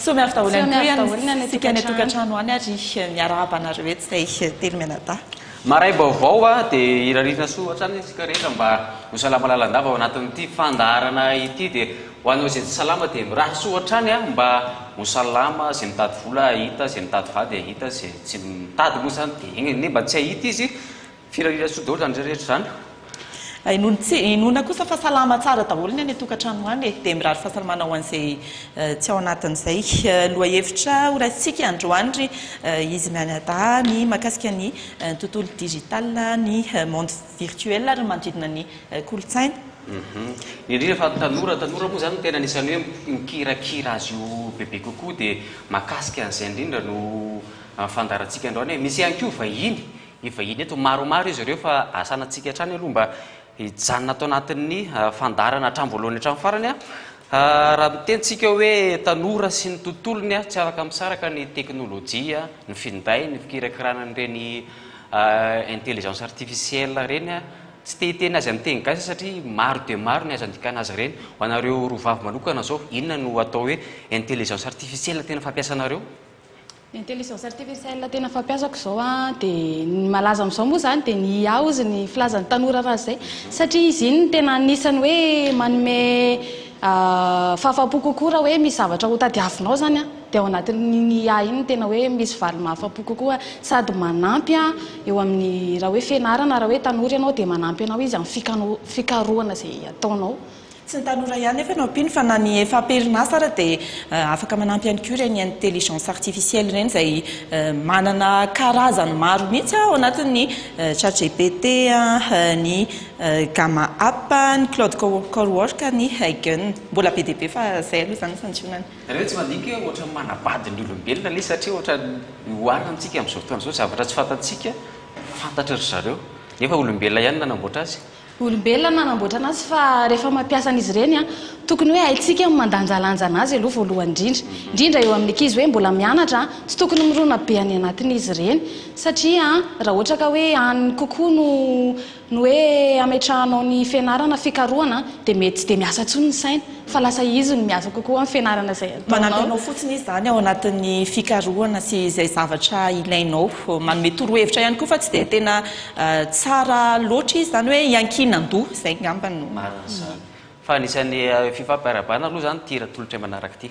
soamiavy daholo ihany ko sika ny tokantrano any ary miarabanareo etsy zay telo mianada maray baovao a dia irarina soa hatrany sika rehetra mba ho salama lalandava ao anatin'ity fandaharana ity dia ho anao izay tsy salama dia miraha soa hatrany a mba ho salama zay mitady vola hita zay mitady vady hita zay tsy mitady moa zany dia igny ne mba tsy hahita izy firarina soa daholo zany rehetra zany inona kosa fahasalama tsara daholo ny any tokantrano any dia mirary fahasalamana ho an'izay tsy ao anatin'izay loha hevitra horatsika androandry izy mianada ny mahakasika ny tontolo digital ny monde virtuel ary manodidina ny kolotsaina indrindra fa tanora moa zany tena anisany hoe mikirakira azy io bebe kokoa dia mahakasika an'izay indrindra no fandarantsika androany hoe misy ihany koa vahiny eto maromaro izy ireo fa asanatsika hatrany aloha mba hijanona atao anatin'ny fandarana hatrany voalohany hatrany farany a raha mitentsika hoe tanora sy ny tontolony a tsy afaka misaraka ny teknôlôjia ny finday ny fikirakirana n'ireny intelligence artificielle reny a tsy tehiteny azy amin'ny teny gasy satria maro dia maro ny azo andikana azy reny ho anareo rovavy manokana zao inona no atao hoe intelligence artificielle tena fampiasanareo intelligence artificielle tena fampiasako zao a dia ny malaza amin'izao moa zany dia ny IA ozy ny filazan'ny tanora raha zay satria izy iny tena anisany hoe manome fahafapo kokoa raha hoe misy zavatra ho tadiavinao zany a dia ao anatin'ny IA iny tena hoe misy valy mahafapo kokoa sady manampy a eo amin'ny raha hoe fianarana raha hoe tanora ianao dia manampy anao izy amin'ny fikarohana zay ataonao tsy ny tanora ihany nefa no ampiny fa na ny efa perinasa ara dia afaka manampy ihany koa ireny intelligence artificielle ireny izay manana karazany maro mihitsy ao anatin'ny ChatGPT ny Gamma App ny Claude Cowork ny Hagen mbola be dia be fa zay aloha zany santionany reo tsy mandinika ohatra manabady ny olombelona le satria ohatra hoarina amintsika amin'izao fotoana izao zavatra tsy fantatsika fantatra ry zareo nefa olombelona ihany nanamboatra azy olombelona nanamboatra anazy fa rehefa mampiasan'izy ireny a tokony hoe haitsika mandanjalanja anazy aloha voalohany indrindra eo amin'ny ankizy hoe mbola mianatra tsy tokony mirona be any anatin'izy ireny satria raha ohatra ka hoe any kokoa no hoe ametrahanao ny fianarana fikarohana dia mety tsy dia miasa tsony ny saina fa lasa izy no miasa kokoa amin'ny fianarana zay manampy anao fotsiny izy zany ao anatin'ny fikarohana sy izay zavatra ilainao manome torohevitra ihany koa fa tsy dia tena tsara loatra izy zany hoe iankinandoha zay ngambany no fa anisan'ny fifampiarabana aloha zany ty ratolotra manaraka ty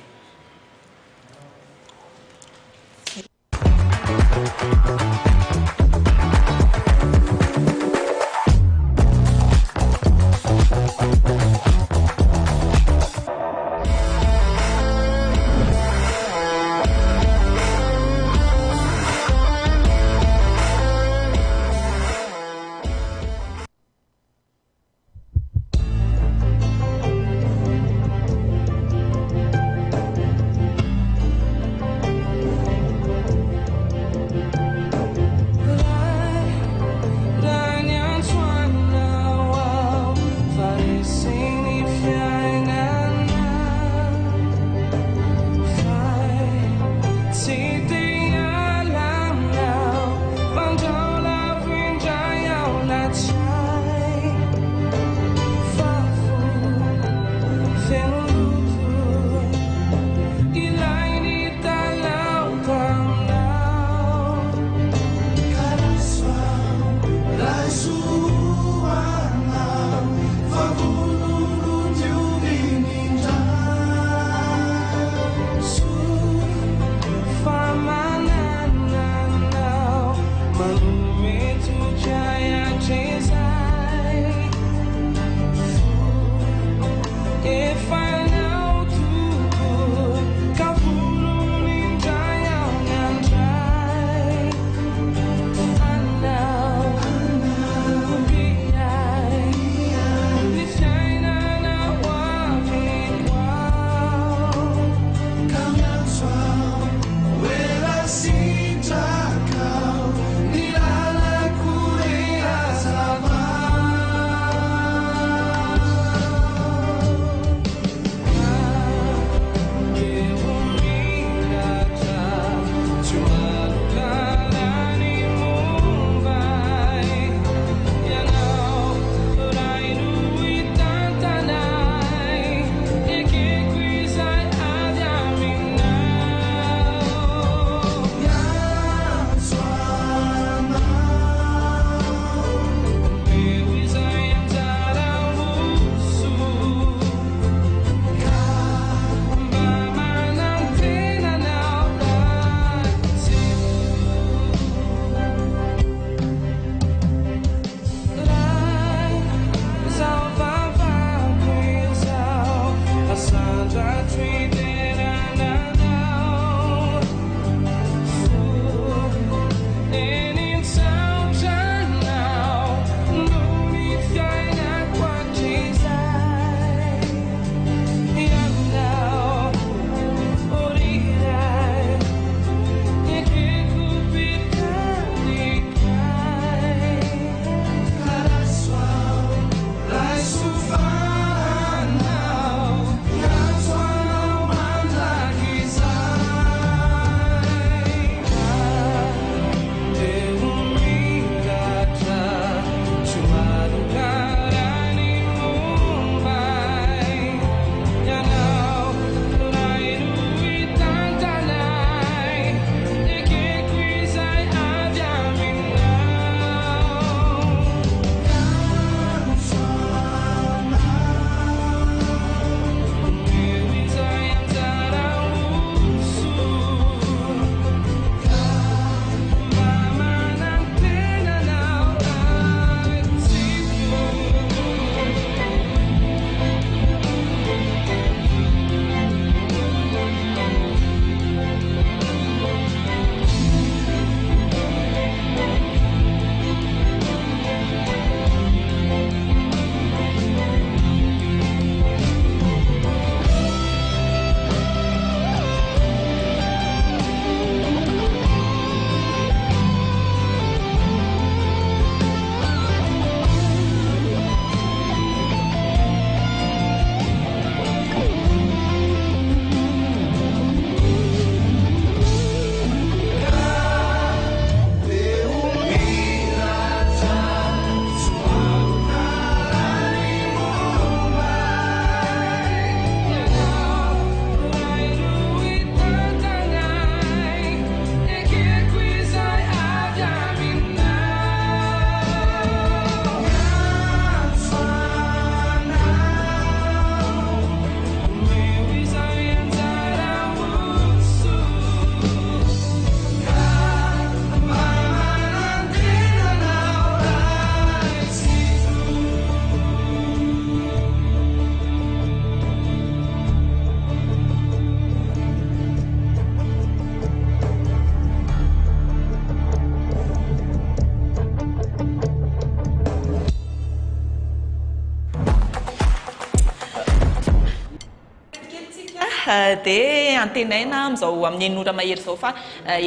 dia antenaina amin'izao amin'ny enora mahery izao fa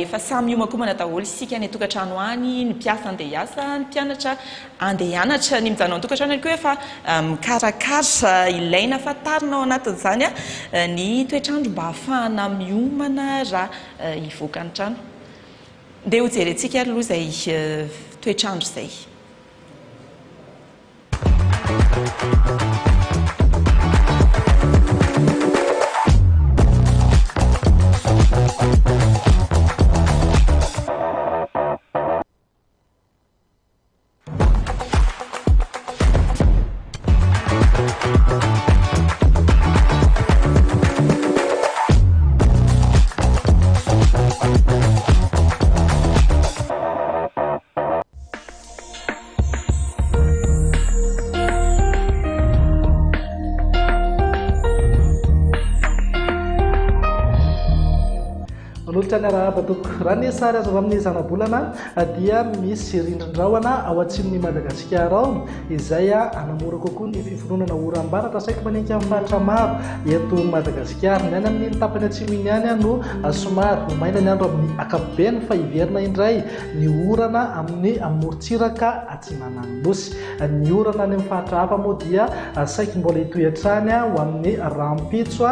efa samy iomakomana daholo isika ny tokantrano any ny mpiasa andeha hiasa ny mpianatra andeha hianatra ny mijanona ny tokantrano ihany koa efa mikarakara ilaina fatarina ao anatin'izany ny toetrandro mba hahafahana miomana raha hivoaka ny trano dia ho jerentsika ary aloha izay toetrandro izay. raha ny sary azo amin'ny zanabolana dia misy rindrin-drahona ao atsimony Madagasikara ao izay anamora kokoa ny fiforonana oram-baratra saika maninka amin'ny faritra maro eto Madagasikara. Ny any amin'ny tapany atsimo iny any no somary ho maina ny andro amin'ny akapobeny fa hiverina indray ny orana amin'ny amorontsiraka Atsinanamosy. Ny orana any amin'ny faritra hafa moa dia saika mbola hitoetrany ho amin'ny rampitso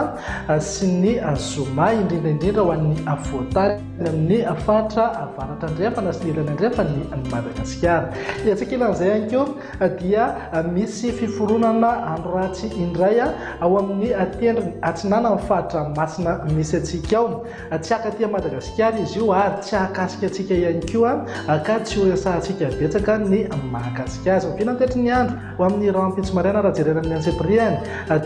sy ny zoma indrindra ho an'ny avoatany amin'ny faritra avaratra andrefana sy ny ilany andrefany Madagasikara. Etsika ilan'izay ihany koa dia misy fiforonana andro ratsy indray ao amin'ny tendrony Atsinana amin'ny faritra Masina misy atsika ao. Tsy akaty Madagasikara izy io ary tsy akasika atsika ihany koa ka tsy ho resahantsika betsaka ny mahakasika azy. Mpinan-tetry ny andro ho amin'ny rampitso maraina raha jerena amin'ny ansepriany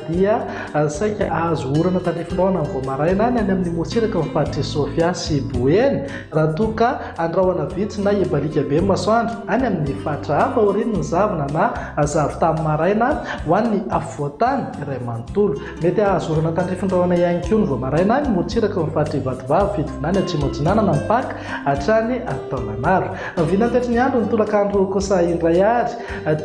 dia saika azo orana tandrifindahona amin'ny voamaraina ny any amin'ny motsiraka amin'ny faritra Sofia sy Boeny raha toka andrahoana vitsy na ebalika be masoandro any amin'ny faritra hafa orin'ny zavona na zavy tamin'ny maraina ho an'ny avoatany iray manontolo. Mety azo orana tandrifindahona ihany koa ny voamaraina ny motsiraka amin'ny faritra Ivatovavo Fitonany Atsimotsinanana ny Paka hatrany Taolagnaro. Vinantetry ny andro ny tolakandro kosa indray ary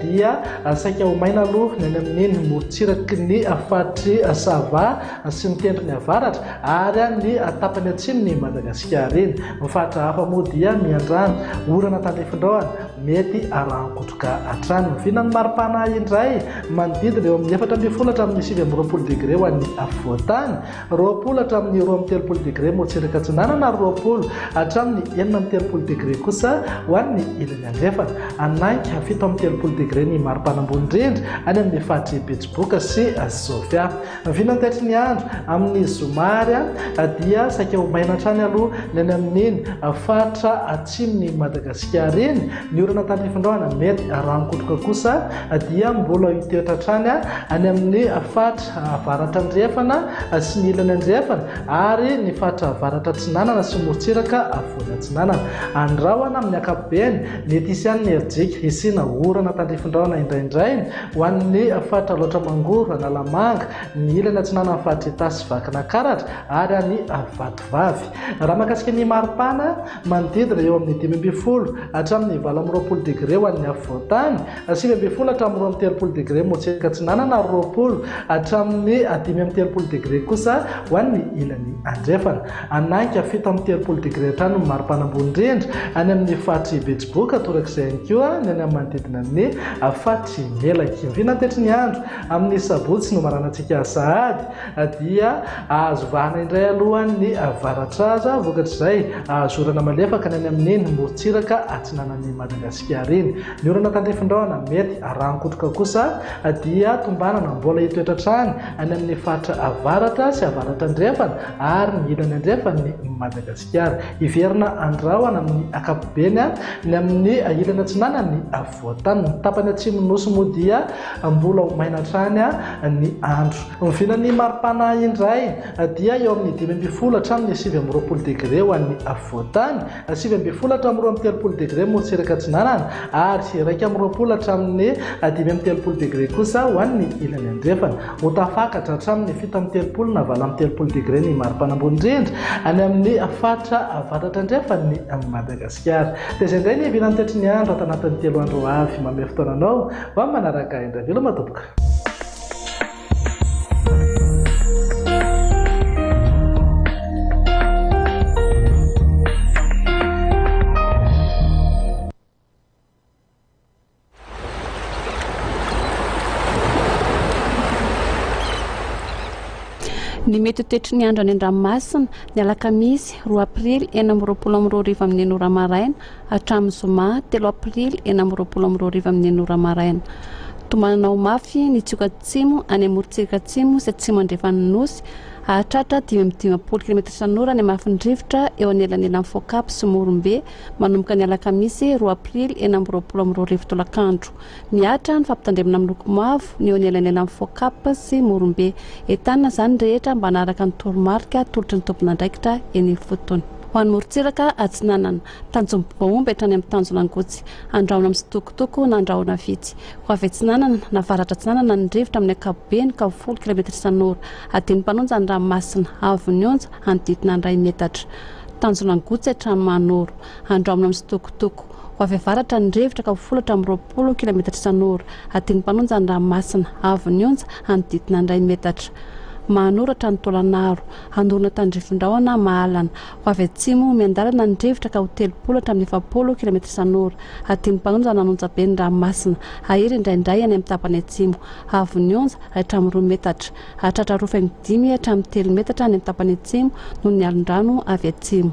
dia saika ho maina aloha ny amin'ny motsiraky ny faritry Sava sy ny tendrony avaratra ary ny tapany atsimony Madagasikara iny. Ny faritra hafa moa dia miandrano orana tandrifindahona mety arankotroka hatrany. Mivinany maripana indray manodidina eo amin'ny 4 hatramin'ny 9 degré ho an'ny avoatany, 20 hatramin'ny 12 degré motsiraka Atsinanana, 20 hatramin'ny 13 degré kosa ho an'ny ilany andrefana, anainky 17 degré ny maripana ambony indrindra any amin'ny faritra Betsiboka sy Sofia. Vinantetry ny andro amin'ny zomary dia saika ho maina hatrany aloha ny any amin'iny faritra atsimony Madagasikara iny. Ny orana tandrifindahona mety arankotroka kosa dia mbola hitoetra hatrany any amin'ny faritra avaratra andrefana sy ny ilany andrefana ary ny faritra avaratra Atsinanana sy morontsiraka avoana Atsinanana. Andrahoana amin'ny akapobeny mety hisy any ny Erjika hisina orana tandrifindahona indraindray ho an'ny faritra loatra mangoro Analamanga, ny ilany Atsinanana amin'ny faritra Itasy Vakina Karatra ary any Vatovavy. Raha mahakasika ny maripana manodidina eo amin'ny 12 hatramin'ny 20 degré ho an'ny avoatany, 9 hatramin'ny 13 degré motsiraka Atsinanana, 20 hatramin'ny 13 degré kosa ho an'ny ilany andrefana, anainky 17 degré hatrany maripana ambony indrindra any amin'ny faritra Betsiboka torak'izay ihany koa ny any amin'ny manodidina ny faritra Melaky. Vinantetry ny andro amin'ny sabotsy no maranantsika sahady dia azo vahana indray aloha ny avaratra aza vokatr'izay azo orana malefaka ny any amin'ny morontsiraka Atsinanan'ny Madagasikara iny. Ny orana tandrifindahona mety arankotroka kosa dia tombanana mbola hitoetra hatrany any amin'ny faritra avaratra sy avaratra andrefana ary ny ilany andrefany Madagasikara. Hiverina andrahoana amin'ny akapobeny ny amin'ny ilany Atsinanany avoatany. Ny tapany atsimo nosy moa dia mbola ho maina hatrany ny andro. Mivinany maripana indray dia eo amin'ny 12 hatramin'ny 20 degré ho an'ny avoatany, 20 hatramin'ny 13 degré motsiraka Atsinanana ary 20 hatramin'ny 13 degré kosa ho an'ny ilany andrefana. Ho tafakatra hatramin'ny 17 na 13 degré ny maripana ambony indrindra any amin'ny faritra avaratra andrefany Madagasikara. Dia izay indray ny vinantetry ny andro atanatin'ny 3 andro avy manome fotoananao ho amin'ny manaraka indray. Velo matomboka. Ny mety toetry ny andro any an-dranomasina ny alakamisy 2 aprily 4:20 amin'ny enora maraina hatramin'ny zoma 3 aprily 4:20 amin'ny enora maraina. Tomanana ho mafy ny tsioka atsimo any amorotsiraka atsimo sy atsimo andrefan'ny nosy ahatratra 5:10 km/h ny mafindrivotra eo anelanelan'ny Fokapa sy Morombe manomboka ny alakamisy 2 aprily 4:20 tolakandro. Miatra ny fampitandremana amin'ny loko mavo ny eo anelanelan'ny Fokapa sy Morombe entanina zany rehetra mba hanaraka ny toromarika tolotry ny tompon'andraikitra eny fotony. Ho an'ny morontsiraka Atsinanana Tanjombaomby hatrany amin'ny Tanjonangotsy andrahona amin'ny Sitokotoko na andrahona vitsy. Ho avy Atsinanana navaratra Atsinanana ny rivotra amin'ny ankapobeny ka 10 km/h adiny mpanonja ny ranomasina Avonionja anodidina 2 metatra. Tanjonangotsy hatrany Manoro andrahona amin'ny Sitokotoko. Ho avy avaratra ny rivotra ka 10 km/h adiny mpanonja ny ranomasina Avonionja anodidina 2 metatra. Mahanoratra ny Tolanaro andorona tandrifondraona Mahalana. Ho avy atsimo miandalana ny rivotra ka 30 hatramin'ny 70 km/h adiny mpanonja nanonja be ny ranomasina ahery indraindray any amin'ny tapany atsimo Avonionja hatramin'ny 2 metatra. Hatratra 5 hatramin'ny 3 metatra any amin'ny tapany atsimo noho ny alondrano avy atsimo.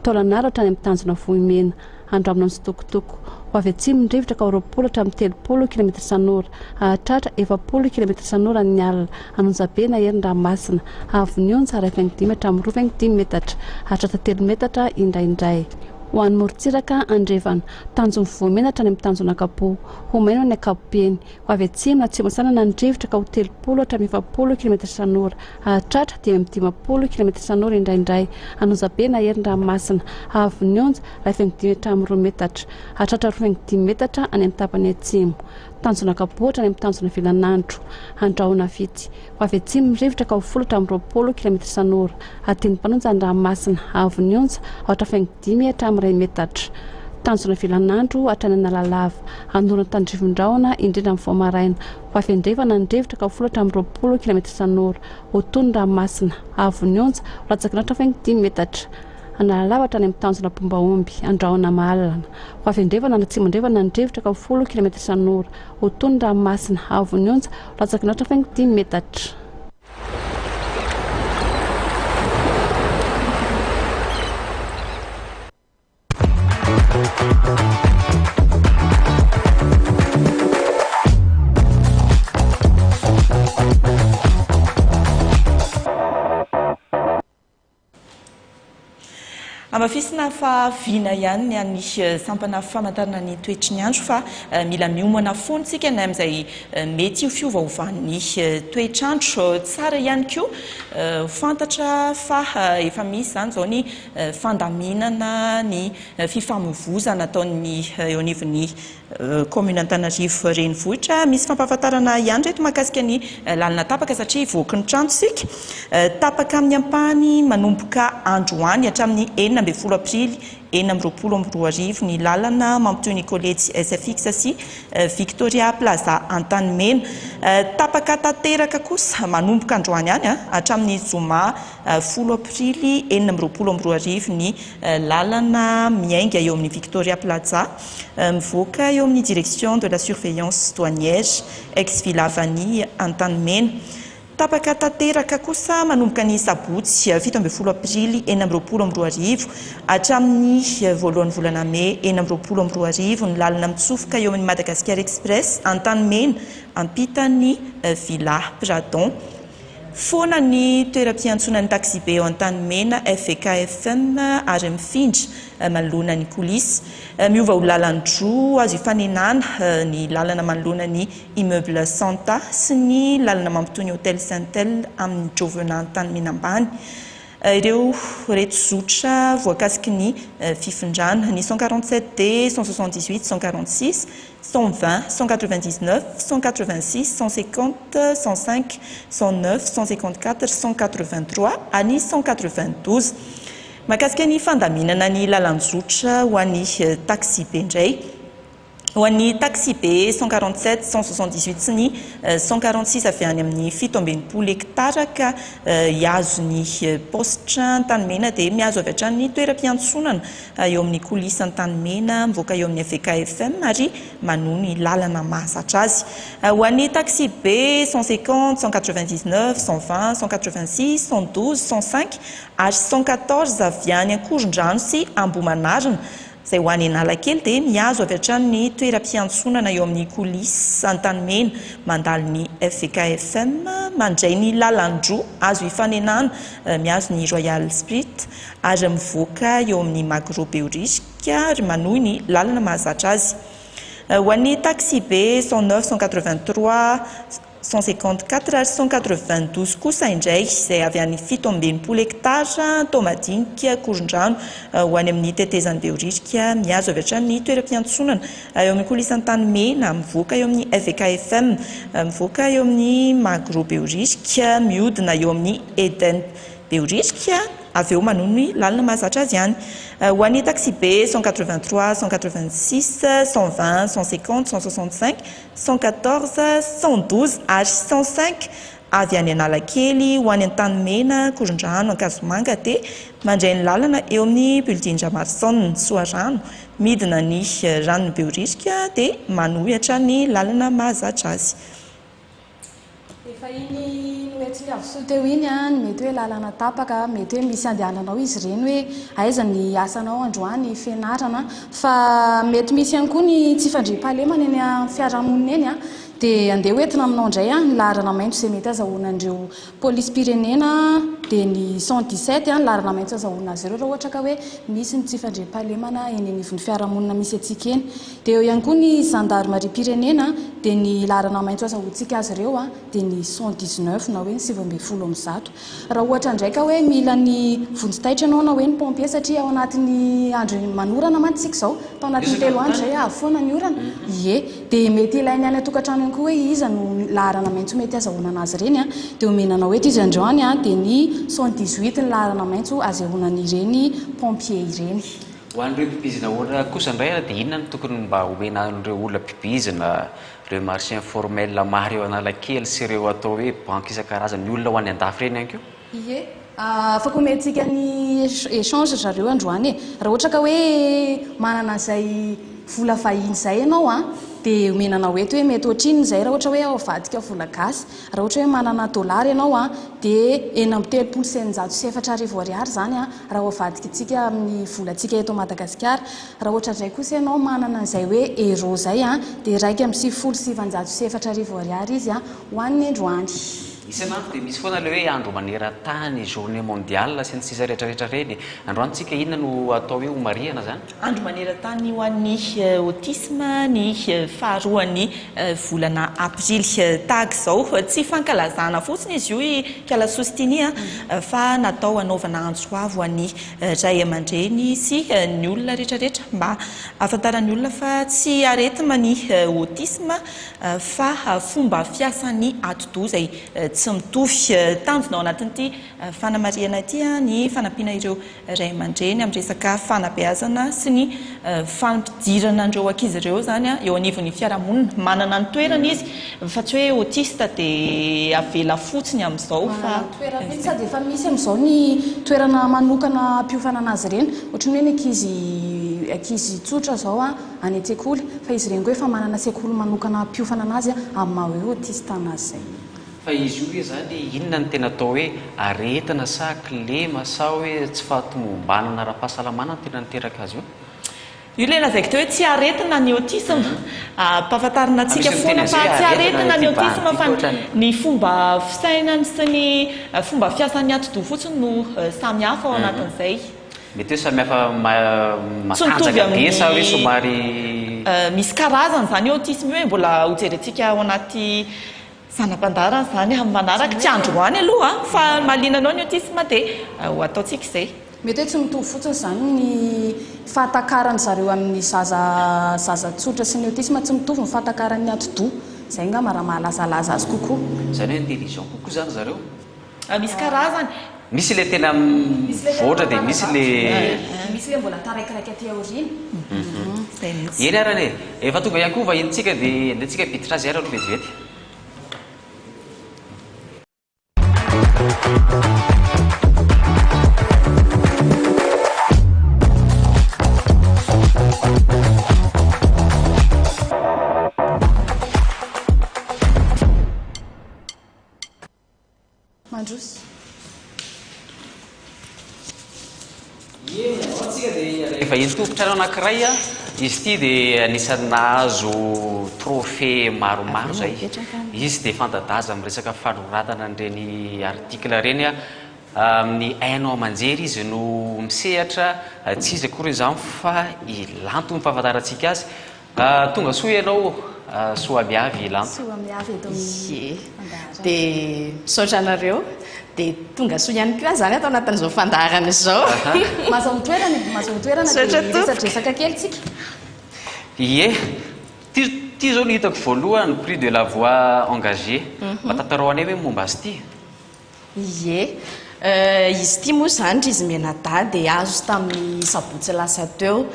Tolanaro hatrany amin'ny Tanjona Vohimena andramina amin'ny Sitokotoko. Ho avy atsimo ny rivotra ka 20 hatramin'ny 30 km/h ahatratra 70 km/h ny alina anonja be na hery ny ranomasina Avonionja 5 hatramin'ny 20 metatra hahatratra 3 metatra indraindray. Ho an'ny morontsiraka Andrevana Tanjona Vohimena hatrany amin'ny Tanjonakapo ho maino ny ankapobeny. Ho avy atsimo na atsimo sanana ny rivotra ka 30 hatramin'ny 70 km/h ahatratra 10 km/h indraindray anonja be na hery ny ranomasina Avonionja 5 hatramin'ny 2 metatra hahatratra 5 metatra any amin'ny tapany atsimo. Tanjonakapo hatrany amin'ny Tanjona Vilanandro andrahona vitsy. Ho avy atsimo ny rivotra ka 10 hatramin'ny 20 km/h adiny mpanonja ny ranomasina Avonionja ahatra 5 hatramin'ny 2 metatra. Tanjona Vilanandro hatrany Analalava andorona tandrifondraona indrindra amin'ny Voamaraina. Ho avy andrefana ny rivotra ka 10 hatramin'ny 20 km/h otony ny ranomasina Avonionja latsaka nahatra 5 metatra. Analalava hatrany amin'ny Tanjona Pombaomby andrahona Mahalana. Ho avy andrefana na atsimondrefana ny rivotra ka 10 km/h otony ny ranomasina Avonionja latsaka nahatra 5 metatra. Amafisina fa vina ihany ny any sampana famantarana ny toetry ny andro fa mila miomana fontsika na amin'izay mety io fiovaovan'ny toetr'andro tsara ihany koa fantatra fa efa misy zany zao ny fandaminana ny fifamoivozana ataon'ny eo anivon'ny commune Antananarivo renivohitra misy fampahafantarana ihany reto mahakasika ny lalina tapaka satria voky ny trano sika tapaka amin'ny ampahany manomboka androany hatramin'ny 9 aprily 4:20 ny lalana mampitoy ny collège SFX sy Victoria Plaza Antanimena tapaka tanteraka kosa manomboka androany any hatramin'ny zoma 10 aprily 4:20 ny lalana miainga eo amin'ny Victoria Plaza mivoaka eo amin'ny direction de la surveillance douanière ex Villa Vanille Antanimena. Tapaka tanteraka kosa manomboka ny sabotsy 17 aprily 4:20 hatramin'ny voalohan'ny volana May 4:20 ny lalana mitsofoka eo amin'ny Madagascar Express Antanimena ampitany Villa Pradon. Foana ny toeram-piantsonan'ny taxi be eo Antanimena FVKFM ary mifindra manoloana ny coulisse miova ho lalandroa azo ifanenana ny lalana manoloana ny immeuble Santa sy ny lalana mampitoy ny hôtel Saint-El amin'ny Jovena Antanimena ambany. Ireo reto zotra voakasiky ny fifindrana ny 147D 178 146 120 199 186 150 105 109 154 183 any 192 mahakasika ny fandaminana ny lalanjotra ho an'ny taxi be indray ho an'ny taxi B 147 178 sy ny 146 avy any amin'ny 7 hektara ka hiazo ny positra Tanimena dia miazo avy hatrany ny toeram-piantsonana eo amin'ny kolisany Tanimena mivoaka eo amin'ny VKFM ary manohy ny lalana mahazatra azy. Ho an'ny taxi B 150 199 120 186 112 105 ary 114 avy any Ankorondrano sy Ambohimanarina izay ho any Analakely dia miazo avy hatrany ny toeram-piantsonana eo amin'ny kolisy Tanimena mandalo ny VKFM mandray ny lalandroa azo ifanenana miazo ny Royal Spirit ary mivoaka eo amin'ny Magro Beorishka ary manohy ny lalana mahazatra azy. Ho an'ny taxi B 109 183 154 ary 192 kosa indray izay avy any 7 hektara Tomadinika Korondrano ho any amin'ny tetezany Beorishka miazo avy hatrany ny toeram-piantsonana eo amin'ny kolisany Tanimena mivoaka eo amin'ny VKFM mivoaka eo amin'ny Magro Beorishka mihodina eo amin'ny Eden Beorishka avy eo manohy ny lalana mahazatra azy ihany. Ho an'ny taxi B 183 186 120 150 165 114 112 ary 105 avy any Analakely ho any Tanimena Korondrano Ankazomanga dia mandray ny lalana eo amin'ny Building Jamarson Soarano midina ny ranony Beorishka dia manohy hatrany lalana mahazatra azy. Efa iny noetsy avosoa teo iny ny mety hoe lalana tapaka mety hoe misy andehananao izy ireny hoe aiza ny asanao androany fianarana fa mety misy ihany koa ny tsy fandriam-pahalemana eny amin'ny fiarahamonina eny dia andeha hoentina aminao indray ny laharana maitso izay mety azahoanandreo polisim-pirenena dia ny 117 ny laharana maitso azahoana azy ireo raha ohatra ka hoe misy ny tsy fandriam-pahalemana eny anivon'ny fiarahamonina misy atsika eny. Dia eo ihany koa ny gendarmerie-pirenena dia ny laharana maitso azahoantsika azy ireo dia ny 119 na hoe ny 910. Raha ohatra ndraika hoe mila ny vonjitaitra ianao na hoe ny pompier satria ao anatin'ny andro manorana mantsika izao tao anatin'ny 3 andro izay avofoana ny orana dia mety ilainy any atokantrano koa hoe iza no laharana maitso mety azahoana anazy ireny dia omenanao hoe izy androany dia ny 118 ny laharana maitso azahoanan'ireny pompier ireny. Ho an'ireo mpipizina olona kosa indray dia inona no tokony mba homenan'ireo olona mpipizina ireo marché informel maro eo Analakely sy ireo atao hoe banky isan-karazany olona ho any an-dafy ireny ihany koa? Afaka omentsika ny échange zareo androany raha ohatra ka hoe manana izay vola vahiny izay ianao dia omenanao eto hoe mety ohatriny izay raha ohatra hoe ao avadika vola gasy. Raha ohatra hoe manana dolary ianao dia 9,904 ariary zany raha avadika tsika amin'ny volantsika eto Madagasikara. Raha ohatra indray kosa ianao manana izay hoe euro izay dia 1,704 ariary izy ho an'ny androany. Isan'andro dia misy foana ilay hoe andro maneran-tany journée mondiale sy ny sisa rehetrarehetra ireny. Androantsika inona no atao hoe homariana zany? Andro maneran-tany ho an'ny autisme ny faharoan'ny volana aprily tahaka izao tsy fankalazana fotsiny izy io kalasostiny fa natao hanaovana andro avy ho an'ny ray aman-dreny sy ny olona rehetrarehetra mba ahafantaran'ny olona fa tsy aretina ny autisme fa fomba fiasan'ny atidoha izay tsy mitovy tanjona ao anatin'ity fanamariana ity ny fanampiana ireo ray aman-dreny amin'ny resaka fanabeazana sy ny fampidirana andreo ankizy ireo zany eo anivon'ny fiarahamonina manana ny toerana izy fa tsy hoe autiste dia avela fotsiny amin'izao fa toerana sady efa misy amin'izao ny toerana manokana mpiofana anazy ireny ohatrany hoe ny ankizy tsotra izao any an-tsekoly fa izy ireny koa efa manana sekoly manokana mpiofana anazy amin'ny maha hoe autiste anazy zay. Fa izy io hoe zany inona ny tena atao hoe aretina sa kilema sa hoe tsy fahatomombanana ara-pahasalamana ny tena niteraka azy io? Io le lazaiko teo hoe tsy aretina ny autisme mpahafantarina antsika foana fa tsy aretina ny autisme fa ny fomba fisainany sy ny fomba fiasan'ny atidoha fotsiny no samy hafa ao anatin'izay. Mety hoe samy hafa matanjaka be sa hoe somary misy karazany zany autisme hoe mbola hojerentsika ao anaty zanam-pandarana zany amin'ny manaraka tsy androany aloha fa malinanao ny autisme dia ho ataontsika izay. Mety hoe tsy mitovy fotsiny zany ny fahatakarany zareo amin'ny zaza tsotra sy ny autisme tsy mitovy ny fahatakarany atidoha izay nga mara mahalazalaza azy kokoa. Zany hoe intelligent kokoa zany zareo? Misy karazany. Misy le tena voatra dia misy le misy hoe mbola taraikiraiky aty aoriana. Eny arany e efa tonga ihany koa vahintsika dia andehantsika piditra azy ara aloha vetivety. Mandrosy. Atsika dia efa entofotrano anankiray a izy ity dia anisany nahazo trophée maromaro zay izy dia fanta-daza amin'ny resaka fanoratana an'ireny article reny a amin'ny hainao aman-jery izy no misehatra tsy izy akory izany fa ilanto ny fahafantarantsika azy tonga soa ianao soa miavy ilanto Soa miavy eto amin'ny dia misaotra anareo dia tonga soa ihany koa zany atao anatin'izao fandaharana izao. Mahazo toerana dia resadresaka kely tsika. Ie ty zao no hitako voalohany prix de la voix engagée matantarao anay hoe momba azy ity. Ie izy ity moa zany izy menada dia azo tamin'ny sabotsy lasa teo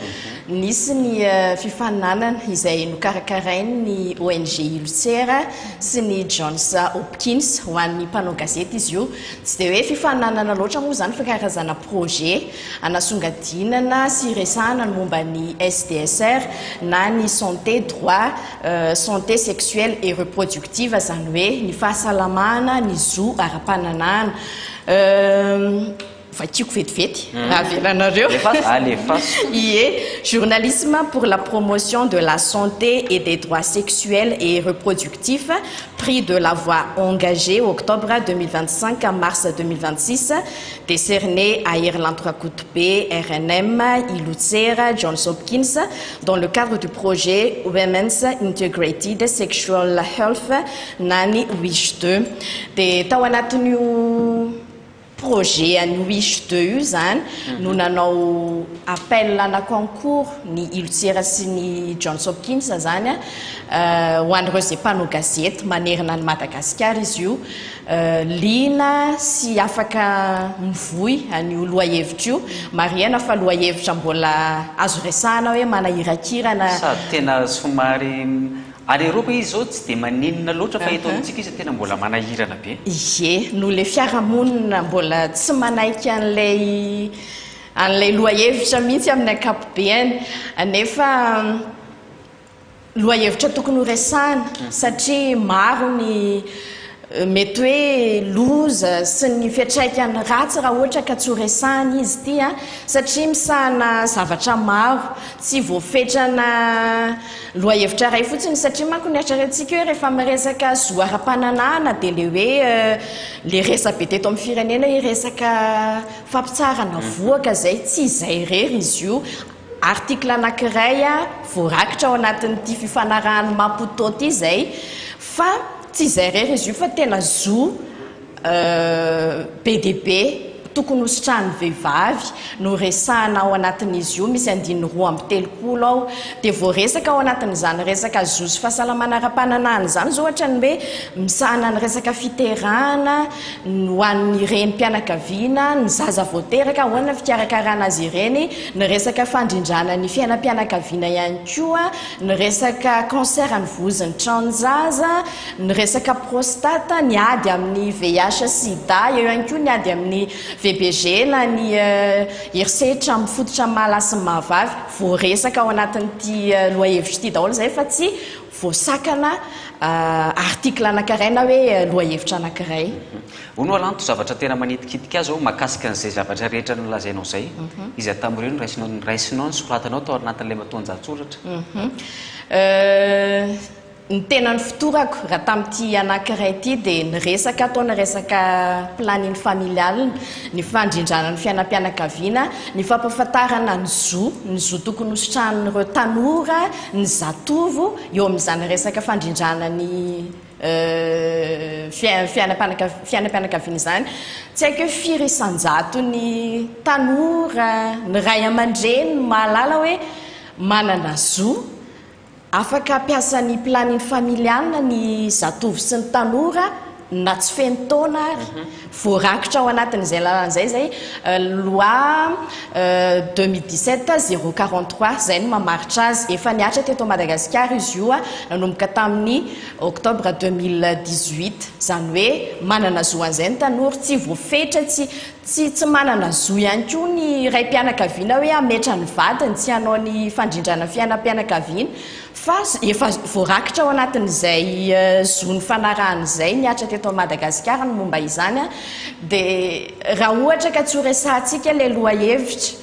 nisy ny fifaninanana izay nokarakarainy ny ONG Illucera sy ny Johns Hopkins ho an'ny mpanao gazety izy io tsy dia hoe fifaninanana loatra moa zany fa karazana projet anasongadinana sy resahana ny momba ny SDSR na ny santé droit santé sexuelle et reproductive zany hoe ny fahasalamana ny zo ara-pananana Vaitiako vetivety avelanareo. Journalisme pour la promotion de la santé et des droits sexuels et reproductifs, prix de la voix engagée octobre 2025 à mars 2026, décerné à Irlande Rakutbe, RNM, Illucera, Johns Hopkins, dans le cadre du projet Women's Integrated Sexual Health Nani Wish 2. De tawanatunu projet any Wish 2 io zany no nanao appel na concours ny Illucera sy ny Johns Hopkins zany ho an'ireo izay mpanao gazety manerana ny Madagasikara izy io liana sy afaka mivoy an'io loha-hevitra io marihana fa loha-hevitra mbola azo resahana hoe manahirakirana sady tena somary ary Europe izy zao tsy dia maninona loatra fa eto amintsika izy tena mbola manahirana be. Ie, no le fiarahamonina mbola tsy manaiky an'ilay loha-hevitra mihitsy amin'ny ankapobeny nefa loha-hevitra tokony ho resahana satria maro ny mety hoe loza sy ny fiantraikany ratsy raha ohatra ka tsy ho resahana izy ity satria misahana zavatra maro tsy voafetrana loha-hevitra ray fotsiny satria manko ny eritreretintsika hoe rehefa miresaka zo ara-pananana dia le hoe le resa be teto amin'ny firenena resaka fampitsarana voaka zay tsy izay rery izy io article anankiray voarakitra ao anatin'ity fifanarahany Maputo ity zay fa tsy izay rery izy io fa tena zo be dia be tokony hositrahany vehivavy no resahana ao anatin'izy io misy 9:30 ao dia voaresaka ao anatin'izany resaka zo sy fahasalamana ara-pananana zany zao ohatra ny hoe misahana ny resaka fiterahana ho an'ny renim-pianakaviana ny zaza voateraka hoanina fikarakarana azy ireny ny resaka fandrindrana ny fiainam-pianakaviana ihany koa ny resaka cancer ny voziny tranzaza ny resaka prostate ny ady amin'ny VIH sida eo ihany koa ny ady amin'ny VBG na ny herisetra amin'ny fototra mahalasy mahavavy voaresaka ao anatin'ity loha-hevitra ity daholo zay fa tsy voasakana article anankiray na hoe loha-hevitra anankiray. Hono alanto zavatra tena manitikitika azy ao mahakasika an'izay zavatra rehetra nolazainao zay izy atamin'ireo raisinao ny soratanao tao anatin'ilay matonjatsoratra. Ny tena ny fitorako raha tamin'ity anankiray ity dia ny resaka atao ny resaka planning familial ny fandrindrana ny fiainam-pianakaviana ny fampahafantarana ny zo tokony hositrahan'ireo tanora ny zatovo eo amin'izany resaka fandrindrana ny fiainam-pianakaviana izany tsy haiko hoe firy isan-jato ny tanora ny ray aman-dreny mahalala hoe manana zo afaka ampiasan'ny planning familial ny zatovo sy ny tanora na tsy feno taona ary voarakitra ao anatin'izay lalan'izay zay loi 2017-043 zay no mamaritra azy efa niatra teto Madagasikara izy io nanomboka tamin'ny octobre 2018 zany hoe manana zo an'izay ny tanora tsy voafetra tsy manana zo ihany koa ny ray mpianakaviana hoe ametra ny vadiny tsy hanao ny fandrindrana fiainam-pianakaviana fa efa voarakitra ao anatin'izay zony fanarahana izay niatra teto Madagasikara ny momba izany dia raha ohatra ka tsy horesantsika ilay loha-hevitra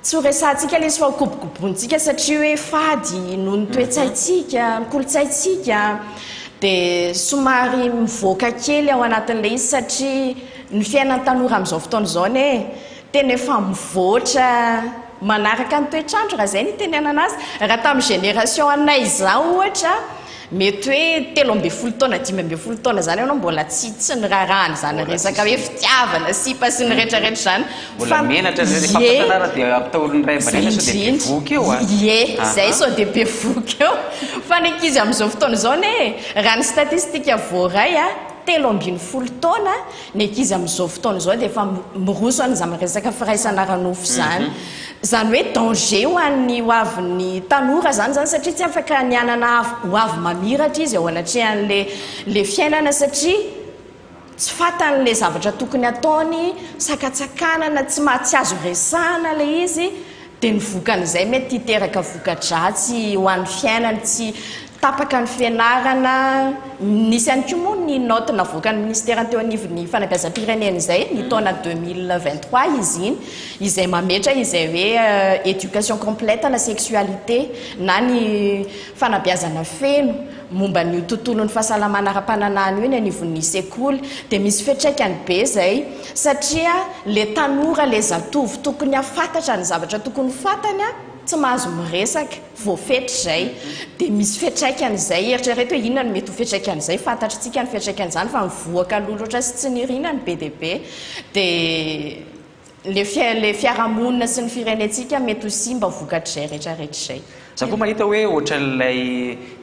tsy horesantsika ilay izy fa hokobokobontsika satria hoe fady noho ny toetsaintsika ny kolontsaintsika dia somary mivoaka kely ao anatin'ilay izy satria ny fiainan'ny tanora amin'izao fotoana izao ne tena efa mivoatra manaraka ny toetrandro raha zay ny tenenana azy raha tamin'ny génération anay izao ohatra mety hoe 13 taona 15 taona zany anao mbola tsy ny rarahany zany resaka hoe fitiavana sipa sy ny rehetrarehetra zany mbola menatra fampitanara dia ampitahorin'ny ray aman-dreny sao dia bevoky eo zay sao dia bevoky eo fa ny ankizy amin'izao fotoana izao ne raha ny statistika voaray 13 taona ny ankizy amin'izao fotoana izao dia efa miroso anyzany resaka firaisana ranofo zany hoe danger ho an'ny hoavin'ny tanora zany satria tsy afaka nianana hoavy mamiratra izy ao anatrehan'le fiainana satria tsy fatan'le zavatra tokony ataony sakatsakanana tsy azo resana le izy dia ny vokan'izay mety hiteraka voka-dratsy ho an'ny fiainana tsy tapaka ny fianarana nisy ihany koa moa ny note navoakan'ny ministère teo anivon'ny fanabeazam-pirenena izay ny taona 2023 izy iny izay mametra izay hoe éducation complète na sexualité na ny fanabeazana feno momba ny tontolon'ny fahasalamana ara-pananana io ny anivon'ny sekoly dia misy fiantraikany be zay satria le tanora le zatovo tokony hafantatra ny zavatra tokony fantany tsy mahazo miresaka voafetra zay dia misy fiantraikan'izay eritrereto hoe inona no mety ho fiantraikan'izay fantatritsika ny fiantraikan'izany fa mivoaka lolo oatra sy tsy nirinany be dia be dia le fiarahamonina sy ny firenentsika mety ho simba vokatr'izay rehetrarehetra izay za koa mahita hoe ohatran'ilay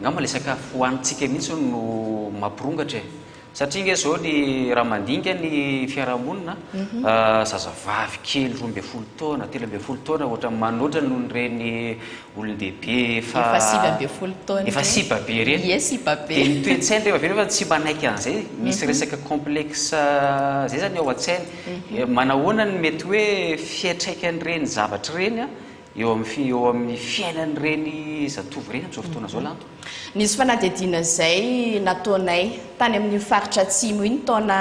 ngamba le sakafo hoanitsika mihitsy no mampirongatra satria inge zao ny raha mandinika ny fiarahamonina zazavavy kely 12 taona 13 taona ohatra manoatra noho nyreny olon-dehibe efa 7 taona efa siba be reny dia ny toe-tsainy rehefa avy fa tsy manaiky an'izay misy resaka complexe zay zany ao an-tsainy manahoana ny mety hoe fiantraikan'ireny zavatra reny eo amin'ny fiainany reny zatovo reny amin'izao fotoana zao lanto nisy fanadidina zay nataonay tany amin'ny faritra atsimo iny taona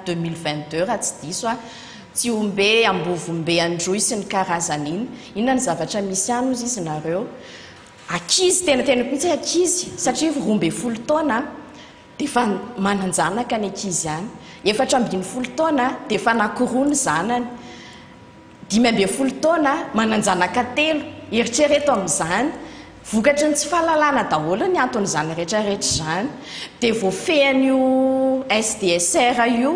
2022 raha tsy diso tsy ombe ambovombe androy sy ny karazany iny inona ny zavatra misy any ozy izy nareo akizy tenatena mihitsy akizy satria 12 taona dia efa mananjanaka ny akizy any 14 taona dia efa nakiroa ny zanany 15 taona mananjanaka 3 eritrereto amin'izany vokatry ny tsy fahalalana daholo ny anton'izany rehetrarehetra zany dia voafehan'io SDSR io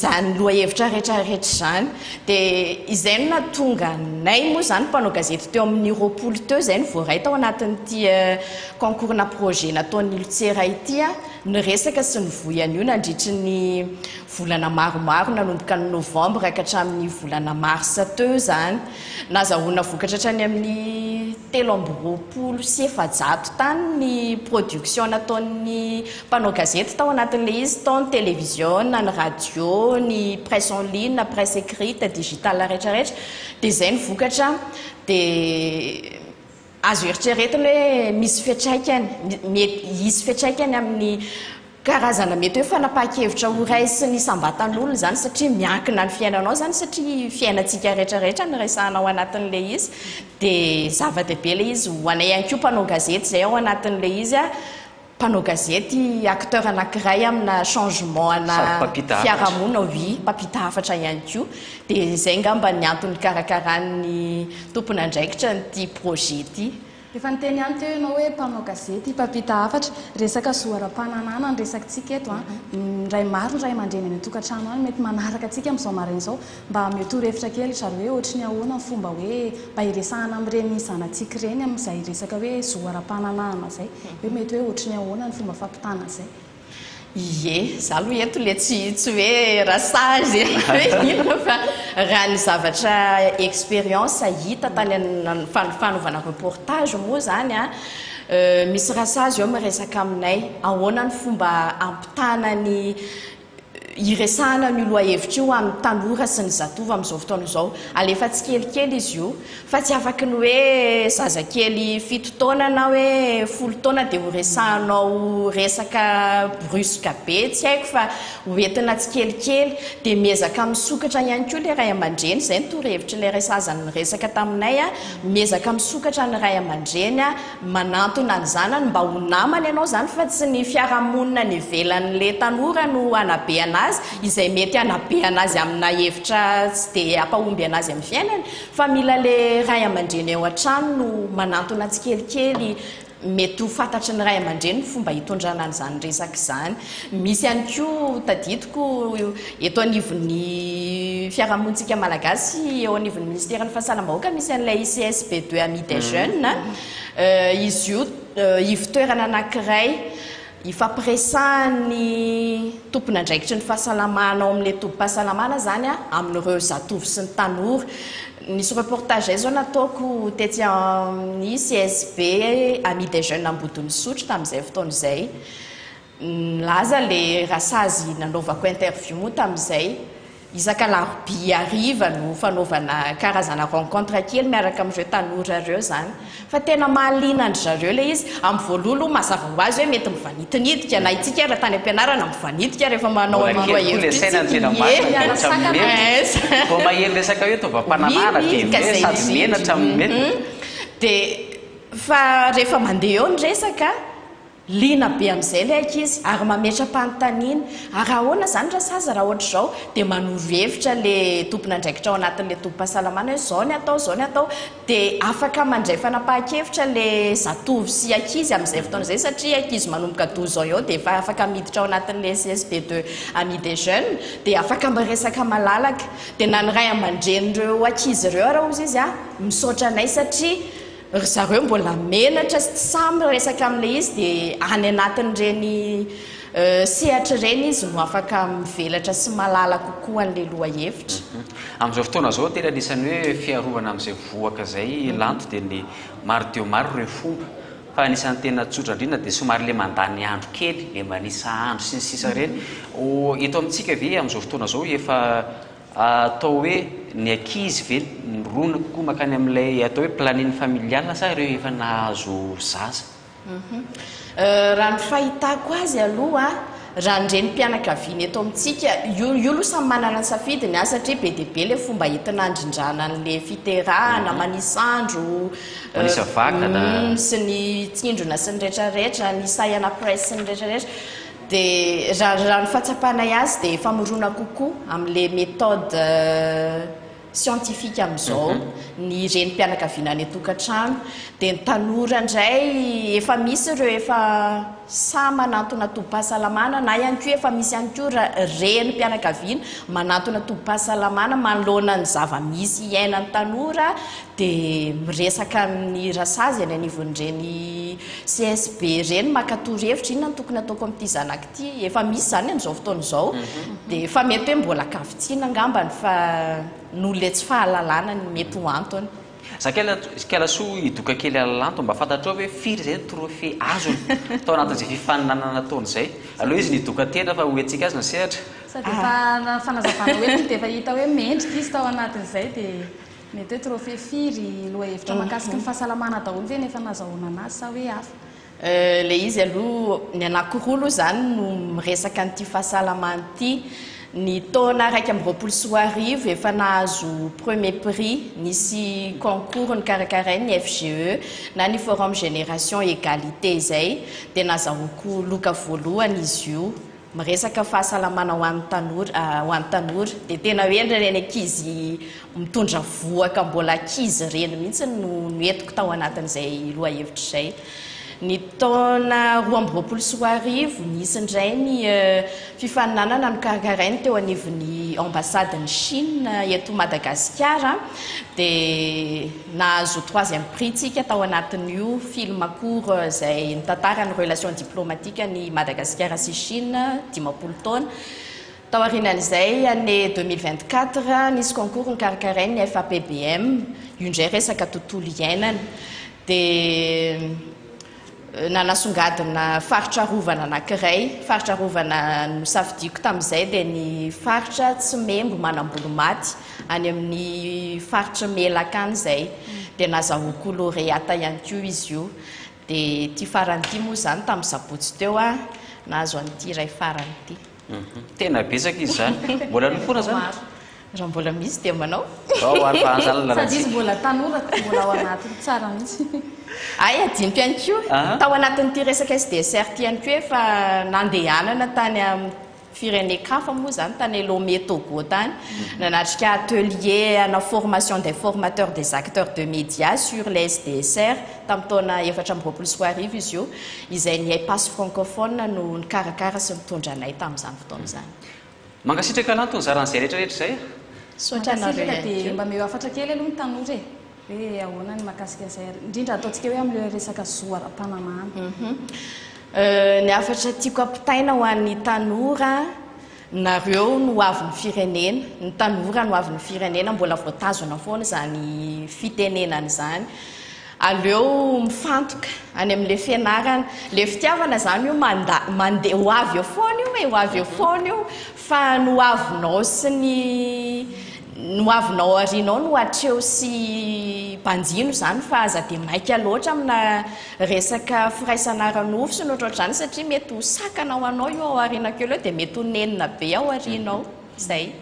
zany loha-hevitra rehetrarehetra zany dia izay no natonga nay moa zany mpanao gazety teo amin'ny 20 teo zay ny voaray tao anatin'ity concours na projet nataon'ny Lutsera ity ny resaka sy ny voyany io nandritry ny volana maromaro nanomboka ny novembre ka hatramin'ny volana mars teo zany nazahoana vokatra hatrany amin'ny 13 sy 700 tany ny production nataon'ny mpanao gazety tao anatin'le izy tao ny télévision na ny radio ny presse en ligne na presse écrite digital rehetrarehetra dia zay ny vokatra dia azo eritreretiny hoe misy fiantraikany hisy fiantraikany amin'ny karazana mety hoe fanapahan-kevitra ho raisiny sambatan'olona zany satria miankina ny fiainanao zany satria fiainantsika rehetrarehetra ny resahanao anatin'le izy dia zava-dehibe le izy ho anay ihany koa mpanao gazety zay ao anatin'le izy mpanao gazety acteur anankiray amina changement na fiarahamonina oui mpampita hafatra ihany koa dia zay ngamba ny antony karakaran'ny tompony andraikitra nyity projet ity efa niteny ihany teo ianao hoe mpanao gazety mpampita hafatra resaka zoaram-pananana ny resakantsika eto ray maro ny ray aman-dreny any tokantrano any mety manaraka antsika amin'izao maraina izao mba mety horohevitra kely sary hoe ohatra ny ahoana ny fomba hoe mba hiresahana amin'ireny zanatsika ireny amin'izay resaka hoe zoaram-pananana zay hoe mety hoe ohatra ny ahoana ny fomba fampitana zay Ie, za aloha eto le tsy hoe rasazy fa raha ny zavatra expérience hita tany fanaovana reportage moa zany a misy rasazy eo miresaka aminay ahoana ny fomba ampitanany iresahana ny loha-hevitra io amin'ny tanora sy ny zatovo amin'izao fotoana izao alefa tsy kelikely izy io fa tsy afaka ny hoe zazakely 7 taona na hoe 10 taona dia ho resahanao resaka brusque be tsy haiko fa hoentina tsy kelikely dia miezaka misokatra ihany koa ilay ray aman-dreny izay ny torohevitra ilay resazany resaka taminay a miezaka misokatra ny ray aman-dreny a manantona ny zanany mba ho namany ianao zany fa tsy ny fiarahamonina ny ivelan'ilay tanora no anabe anazy izay mety anabe anazy amina hevitra tsy dia ampahomby anazy amin'ny fiainany fa mila le ray aman-dreny eo an-trano no manantona tsy kelikely mety ho fantatry ny ray aman-dreny ny fomba hitondrana an'izany resaka izany misy ihany koa tadidiko eto anivon'ny fiarahamonitsika malagasy eo anivon'ny ministère ny fahasalambahoaka misy an'ilay ICSP2 Amis des Jeunes izy io ivitoerana anankiray ifampiresahany tompony andraikitry ny fahasalamana ao amin'ilay tompom-pahasalamana zany a amin'ireo zatovo sy ny tanora nisy reportage zay zao nataoko tetsy amin'ny CSB Amis des Jeunes Ambodiny Sotro tamin'izay fotoana izay nilaza le rasazy nanaovako interview moa tamin'izay isaka larobia hariva no fanaovana karazana rencontre kely miaraka amin'ireo tanora ireo zany fa tena mahaliana andry zareo le izy amin'ny voalohalo mazava ho azy hoe mety mivanitinitika na itsika raha tany ampianarana mivanitika rehefa manao amaloha mahely resaka hoe tovampananara sady menatra dia fa rehefa mandeha eo ny resaka lina be amin'izay le ankizy ary mametra-panontaniana ary ahoana zany rasazy raha ohatra izao dia manoro hevitra le tompona andraikitra ao anatin'le tompom-pahasalamana hoe zao ny atao dia afaka mandray fanapahan-kevitra le zatovo sy ankizy amin'izay fotoana izay satria ankizy manomboka 12 ans eo dia efa afaka miditra ao anatin'le CSP2 Amis des Jeunes dia afaka miresaka malalaka dia na ny ray aman-dren'ireo ankizy ireo raha ozy izy a misaotra anay satria zareo mbola menatra sy tsy samy resaka amin'ilay izy dia any anatin'ireny sehatra ireny izy no afaka mivelatra sy malala kokoa an'ilay loha-hevitra amin'izao fotoana zao tena anisan'ny hoe fiarovana amin'izay voaka zay lanto dia ny maro teo maro ireo fomba fa anisan'ny tena tsotra indrindra dia somary le mandany andro kely le manisa andro sy ny sisa ireny eto amintsika ve amin'izao fotoana zao efa atao hoe ny ankizy ve nirona kokoa makany amin'ilay atao hoe planine familiale sa ireo efa nahazo zaza raha ny fahitako azy aloha raha nireny mpianakaviana eto amintsika io aloha samy manana ny safidiny a satria be dia be le fomba entina andrindrana n'le fiterahana manisandro manisa vakana sy ny tsindrona sy ny rehetrarehetra ny sayana presse sy ny rehetrarehetra dia raha ny fatsapanay azy dia famorona kokoa amin'le méthode scientifique amin'izao ny reny mpianakaviana ny tokantrano dia ny tanora indray efa misy ireo efa samy manantona tompom-pahasalamana na ihany koa efa misy ihany koa reny mpianakaviana manantona tompom-pahasalamana manoloana ny zava-misy iainan'ny tanora dia miresaka amin'ny rasazy any anivon'ireny CSB reny makatoro-hevitra inona ny tokony ataoko amin'ity zanaka ity efa misy zany amin'izao fotoana izao dia efa mety hoe mbola kavitsiana angambany fa nole tsy fahalalana ny mety ho antony zakela soa idoka kely alalanto mba fantatrao hoe firy zay ny trophée azony tao anatin'izay fifaninanana nataony izay aloha izy nidoka tena fa hoentsika azy nasehatra sady efa fanazavana hoe dia efa hita hoe mendrika izy tao anatin'izay dia mety hoe trophée firy loha-hevitra mahakasika ny fahasalamana daholo ve nefa nazahoana anazy sa hoe hafa le izy aloha ny anankiroa aloha zany no miresaka n'ity fahasalamana ity ny taona 2021 efa nahazo premier prix nisy concours ny karakarainy ny FGE na ny forum génération égalité zay dia nazahoako loka voalohany izy io miresaka fahasalamana ho an'ny tanora dia tena hoe reny ankizy mitondra voaka mbola ankizy reny mihitsy no entiko tao anatin'izay loha-hevitra izay Ny taona 2024 nisy indray ny fifaninanana ny karakarainy teo anivon'ny ambasadiny Chine eto Madagasikara dia nahazo 3e prix tsika tao anatin'io film court izay nitantara ny relation diplomatique ny Madagasikara sy Chine 10 taona. Tao aorianan'izay année 2024 nisy concours ny karakarainy ny FAPBM io indray resaka tontolo iainana dia nanasongadina faritra rovana anankiray, faritra rovana no safidiko tamin'izay dia ny faritra Tsimembo Manambolomaty any amin'ny faritra Melakany izay dia nazahoako lauréata ihany koa izy io dia ty farany ty moa zany tamin'ny sabotsy teo nahazo an'ity iray farany ty. Tena betsaka izy zany. Mbola nofona zany? Raha mbola misy dia manao. Sady izy mbola tanora mbola ao anatiny tsara mihitsy. Ay adiniko ihany koa. Tao anatin'ity resaka SDSR ty ihany koa efa nandehanana tany amin'ny firenen-kafa moa zany tany Lomé Togo tany. Nanatrika atelier ana formation des formateurs des acteurs de médias sur les SDSR tamin'ny taona 2024 izy io izay ny passe francophone no nikarakara sy nitondra anay tamin'izany fotoana izany. Mangasitraka lanto ny zaran'izay rehetrarehetra izay? Makasika dia mba meo afatra kely aloha ny tanora hoe ahoana ny makasika izay indrindra ataontsika hoe amin'ilay resaka zoaram-pananana. Ny afatra tiako ampitaina ho an'ny tanora nareo no avin'ny firenena, ny tanora no avin'ny firenena mbola voatazona foana zany fitenenana zany. Aleo mifantoka any amin'ilay fianarana, le fitiavana zany io mandeha ho avy eo foana io fa no avinao sy no avinao arinao no atreho sy mpanjino zany fa aza dia maika loatra amina resaka firaisana ranofo sy nohatr'ohatr'izany satria mety ho sakana ho anao io ao arinako eo dia mety ho nenina be ao arinao zay.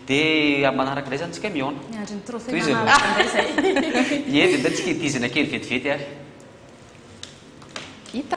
Dia manaraka indray zany tsika miaona. Miandry ny trophée manaraka indray zay. Ie dia tsika hitizana kely vetivety ary. Vita.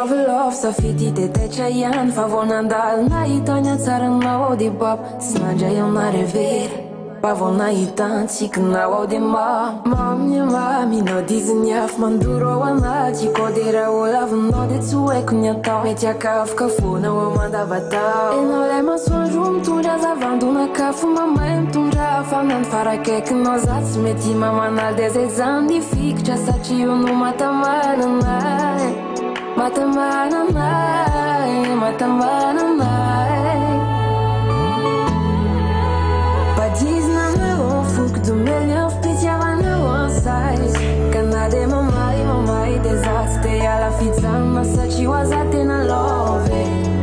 Love safidy de techa yan favonandal na itanya tsarana de bab snanja na rever pavona itan tikna de minha mami no dizinhaf manduro ana de kodera olav no de tsue kunya ta metia kaf kafuna o mandava ta e no le maso junto já zavando na kafu mamãe tura fanan farake que nós ats meti mamana desejando e fica já satiu no matamana Matamana Padis na o fuk do melhor pitiava na onçais Canade mamai desastre ala fizama sachi wazate na love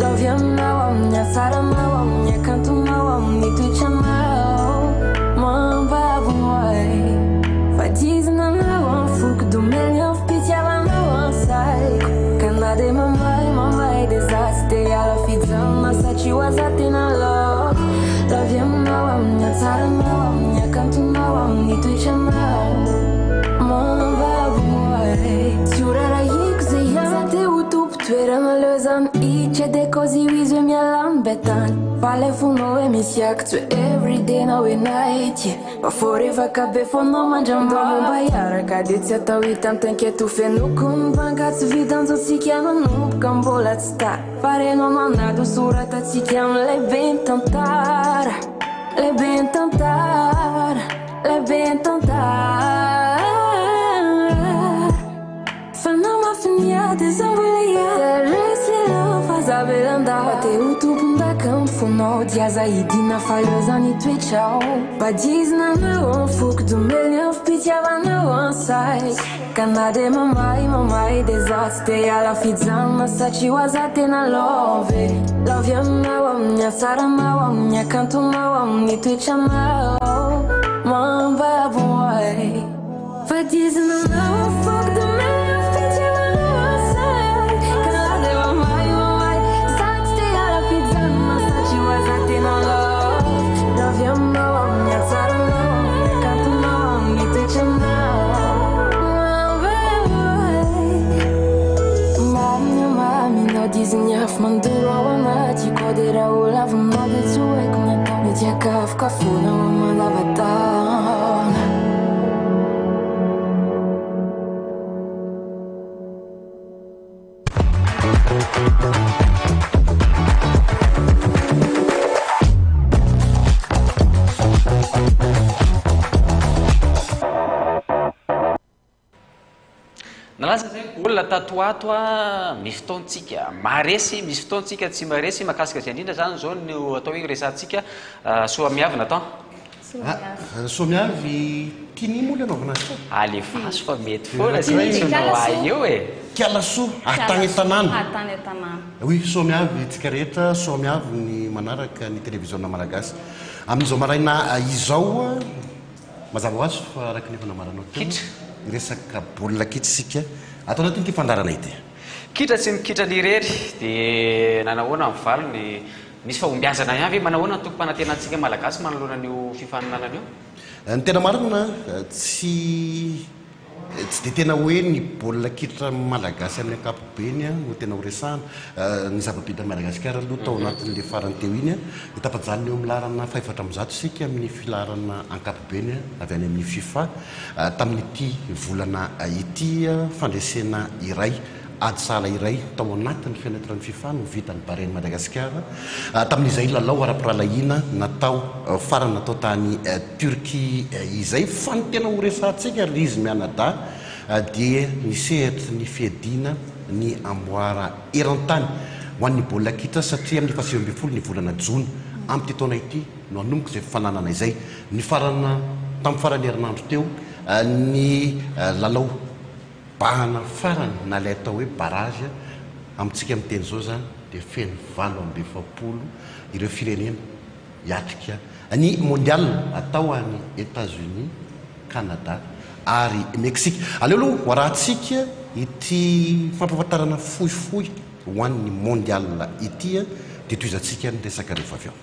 Love yam na minha sara na minha canto na ni tu chama mamba boy Padis na o fuk do melhor pitiava na onçais Canade mamai desastre ala fizama sachi wazate na love Love yam na minha sara na minha canto na ni tu chama mamba boy Surara yik zeyate utup tuera na lezan iche de così viso mia lambetan Fale funo e mi siak tu everyday na we night Pa fore va cabe fono mangiam domo baiara Cadezia ta uitam tanche tu fenu cum Bancați vidanzo si chiama nu cambola sta Pare non ho nado surata si chiama le ben tantara la bem tentar. Fanama finia desambulia, resila faz a belanda. Bate o tubo da campo, funo dias aí dina falhosa ni twitchau. Badiz na não fuck do melhor pitava na one side. Canade mamai desastre alla fizzama sachi wazate na love. Love ya mawa sara mawa canto mawa ni twitcha mawa. Mamba boy. Badiz na não fuck do melhor. Dizinhaf mandura wana tikodera olava mada tsuek na media kaf kafuna manda batana. Nalaza zay olona tatoato misy fotoantsika maresy, misy fotoantsika tsy maresy mahakasika zay indrindra zany zao no atao hoe resantsika soamiavy natao. Soamiavy tiny mola anaovana azy. Alefaso fa mety foana zay tsonoa eo e. Kialaso atany tanàna. Atany tanàna. Oui, soamiavy tsika rehetra, soamiavy ny manaraka ny télévision malagasy. Amin'izao maraina izao mazava ho azy fa araka nefa namaranao kitra. Resaka baolina kitra sika atao anaty ity fandarana ity. Kitra tsy mikitra lirery dia nanahoana amin'ny valony misy fahombiazana ihany ve manahoana ny tokom-panantenantsika malagasy manoloana an'io fifaninanana io? Ny tena marina tsy dia tena hoe ny baolina kitra malagasy amin'ny ankapobeny no tena ho resahana. Ny zava-bita Madagasikara aloha tao anatin'ilay farany teo iny tapajanona eo amin'ny larana 400 sika amin'ny filarana ankapobeny avy any amin'ny FIFA tamin'ity volana ity fandresena iray adsala iray tao anatin'ny fenêtre-ny FIFA no vitan'ny bareny Madagasikara tamin'izay lalao ara-piralahiana natao farany natao tany Turquie izay fa ny tena ho resahantsika ry izy mianada dia nisehatra ny fiadiana ny amboara eran-tany ho an'ny baolina kitra satria amin'ny 7 ny volana Jona amin'ity taona ity no hanomboka izay fifananana izay ny farana tamin'ny farany herinandro teo ny lalao bahana farany na lay atao hoe barage amintsika miteny zao zany dia feno 27 ireo firenena hiatrika ny mondial atao any États-Unis, Canada ary Mexique. Aleo aloha ho arahantsika ity fampahafantarana fohifohy ho an'ny mondial ity dia toizantsika ny resaka rehefa avy ao.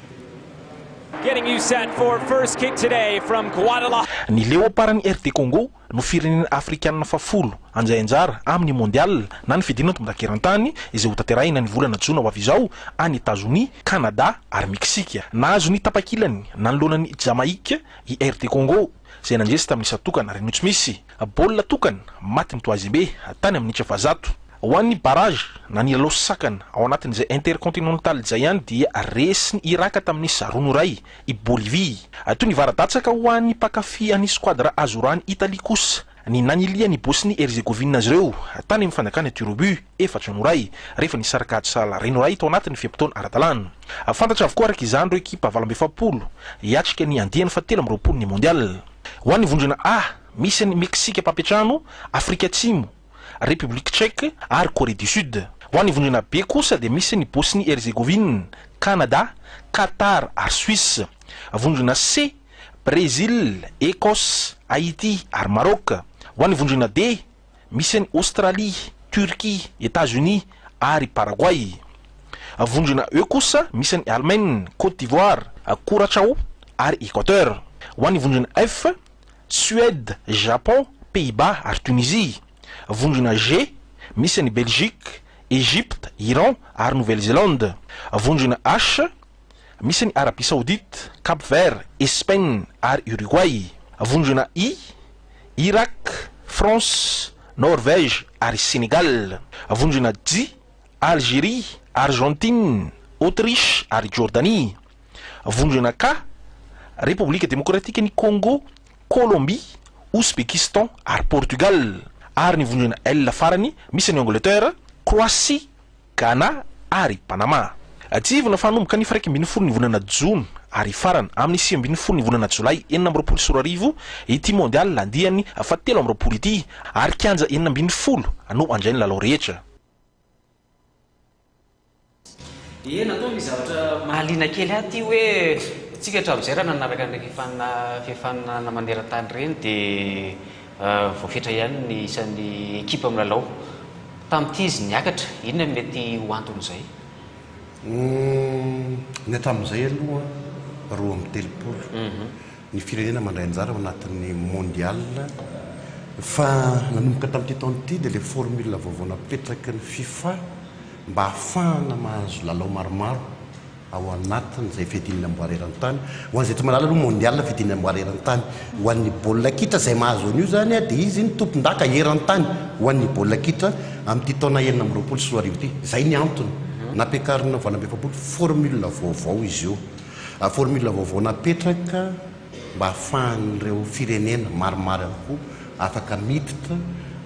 Getting you set for first kick today from Guadalajara. Ny leoparany RD Congo no firenena afrikanina fafolo anjay anjara amin'ny mondial na ny fidinana tombondakerantany izay ho tanterahina ny volana Jona ho avy izao any États-Unis, Canada ary Mexique. Nahazo ny tapakilany nanoloana ny Jamaïque i RD Congo izay nandresy tamin'ny satokana reny tsy misy baolina tokana maty mitoazimbe tany amin'ny 900. Ho an'ny barrage na ny lalao sakana ao anatin'izay intercontinental izay ihany dia resy ny Iraka tamin'ny sarono ray i Bolivie. Toy ny varadatsaka ho an'ny mpakafy an'ny squadra azorany Italie kosa ny nanilia ny Bosnie Herzégovine azy ireo tany amin'ny fandakana Turobu efatra no ray rehefa nisaraka adsala reno ray tao anatin'ny fiampitaona ara-dalàna. Fantatra avokoa araka izany ireo ekipa 27 hiatrika ny andiany fa 17 ny mondial. Ho an'ny vondrona A misy ny Mexique papetrano, Afrika Atsimo, République tchèque ary Corée du Sud. Ho an'ny vondrona B kosa dia misy ny Bosnie Herzégovine, Canada, Qatar ary Suisse. Vondrona C Brésil, Écosse, Haïti ary Maroc. Ho an'ny vondrona D misy ny Australie, Turquie, États-Unis ary Paraguay. Vondrona E kosa misy ny Allemagne, Côte d'Ivoire, Curaçao ary Équateur. Ho an'ny vondrona F Suède, Japon, Pays-Bas ary Tunisie. Vondrona G misy ny Belgique, Égypte, Iran ary Nouvelle-Zélande. Vondrona H misy ny Arabie Saoudite, Cap-Vert, Espagne ary Uruguay. Vondrona I Irak, France, Norvège ary Sénégal. Vondrona J Algérie, Argentine, Autriche ary Jordanie. Vondrona K République démocratique du Congo, Colombie, Ouzbékistan ary Portugal. Ary ny vondrona L farany misy ny Angleterre, Croatie, Ghana ary Panama. Ajivona fanomboka ny faraika ambin'ny folo ny volana Jona ary farana amin'ny 6 ambin'ny folo ny volana Jolay 420 ity mondial landihany fa 13 ity ary kianja 4 ambin'ny folo no andrainy lalao rehetra. Natao ny zavatra mahaliana kely aty hoe tsika hatramin'izay raha nanaraka ndraiky fifanana maneran-tany reny dia voafetra ihany ny isan'ny ekipa milalao tamin'ity izy niakatra. Inona mety ho antony izay? Ny hatramin'izay aloha 2-3 ny firenena mandray anjara ao anatin'ny mondial fa nanomboka tamin'ity taona ity dia le formule vaovao napetraka ny FIFA mba ahafahana mahazo lalao maromaro ao anatin'izay fiadinana amboareran-tany ho an'izay tsy malala aloha mondial fiadinana amboareran-tany ho an'ny baolina kitra izay mahazo an'io zany dia izy ny tompon-daka eran-tany ho an'ny baolina kitra amin'ity taona 420 ity. Izay ny antony napiakarina valam-befapolo formule vaovao izy io. Formule vaovao napetraka mba ahafahan'ireo firenena maromaro ihany koa afaka miditra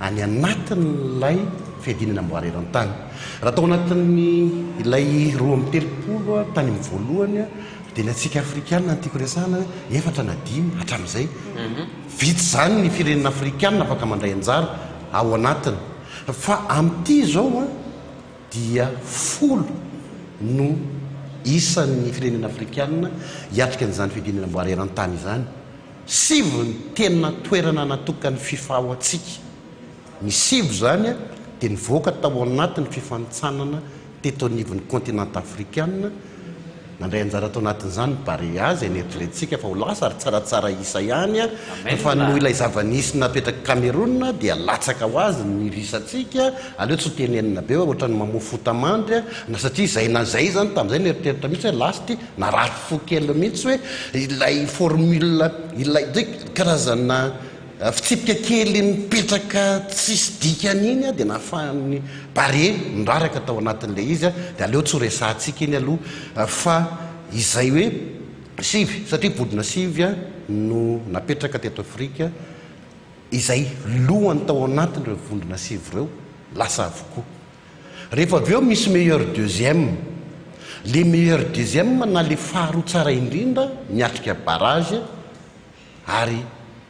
any anatin'ilay fiadinana amboareran-tany. Raha tao anatin'ny ilay 2-3 tany amin'ny voalohany dia ny atsika afrikanina ny tiako resahana 4-5 hatramin'izay vitsy zany ny firenena afrikanina afaka mandray anjara ao anatiny. Fa amin'ity zao dia 10 no isan'ny firenena afrikanina hiatrika an'izany fiadinana amboareran-tany izany. 7 ny tena toerana natokany FIFA ao atsika. Ny 7 zany dia nivoaka tao anatin'ny fifanitsanana teto anivon'ny continent afrikanina. Nandray anjara tao anatin'izany Barea izay neritreretintsika fa ho lasa ary tsaratsara isa ihany fa noho ilay zava-nisy napetraka Cameroun dia latsaka ho azy ny risantsika aleo tsy ho tenenina be ohatrany mamofo fotamandry na satria izay na zay zany tamin'izay neritreritra mihitsy hoe lasty narafy fo kely mihitsy hoe ilay formule ilay karazana fitsipika kely mipetraka tsisy dikan'iny dia nahafahan'ny Barea niraraka tao anatin'ilay izy dia aleo tsy ho resahantsika iny aloha fa izay hoe 7 satria vodina 7 no napetraka teto Afrika izay lohany tao anatin'ireo vondrona 7 ireo lasa avokoa. Rehefa avy eo misy meilleur deuxième. Le meilleur deuxième na le faharoa tsara indrindra miatrika barrage ary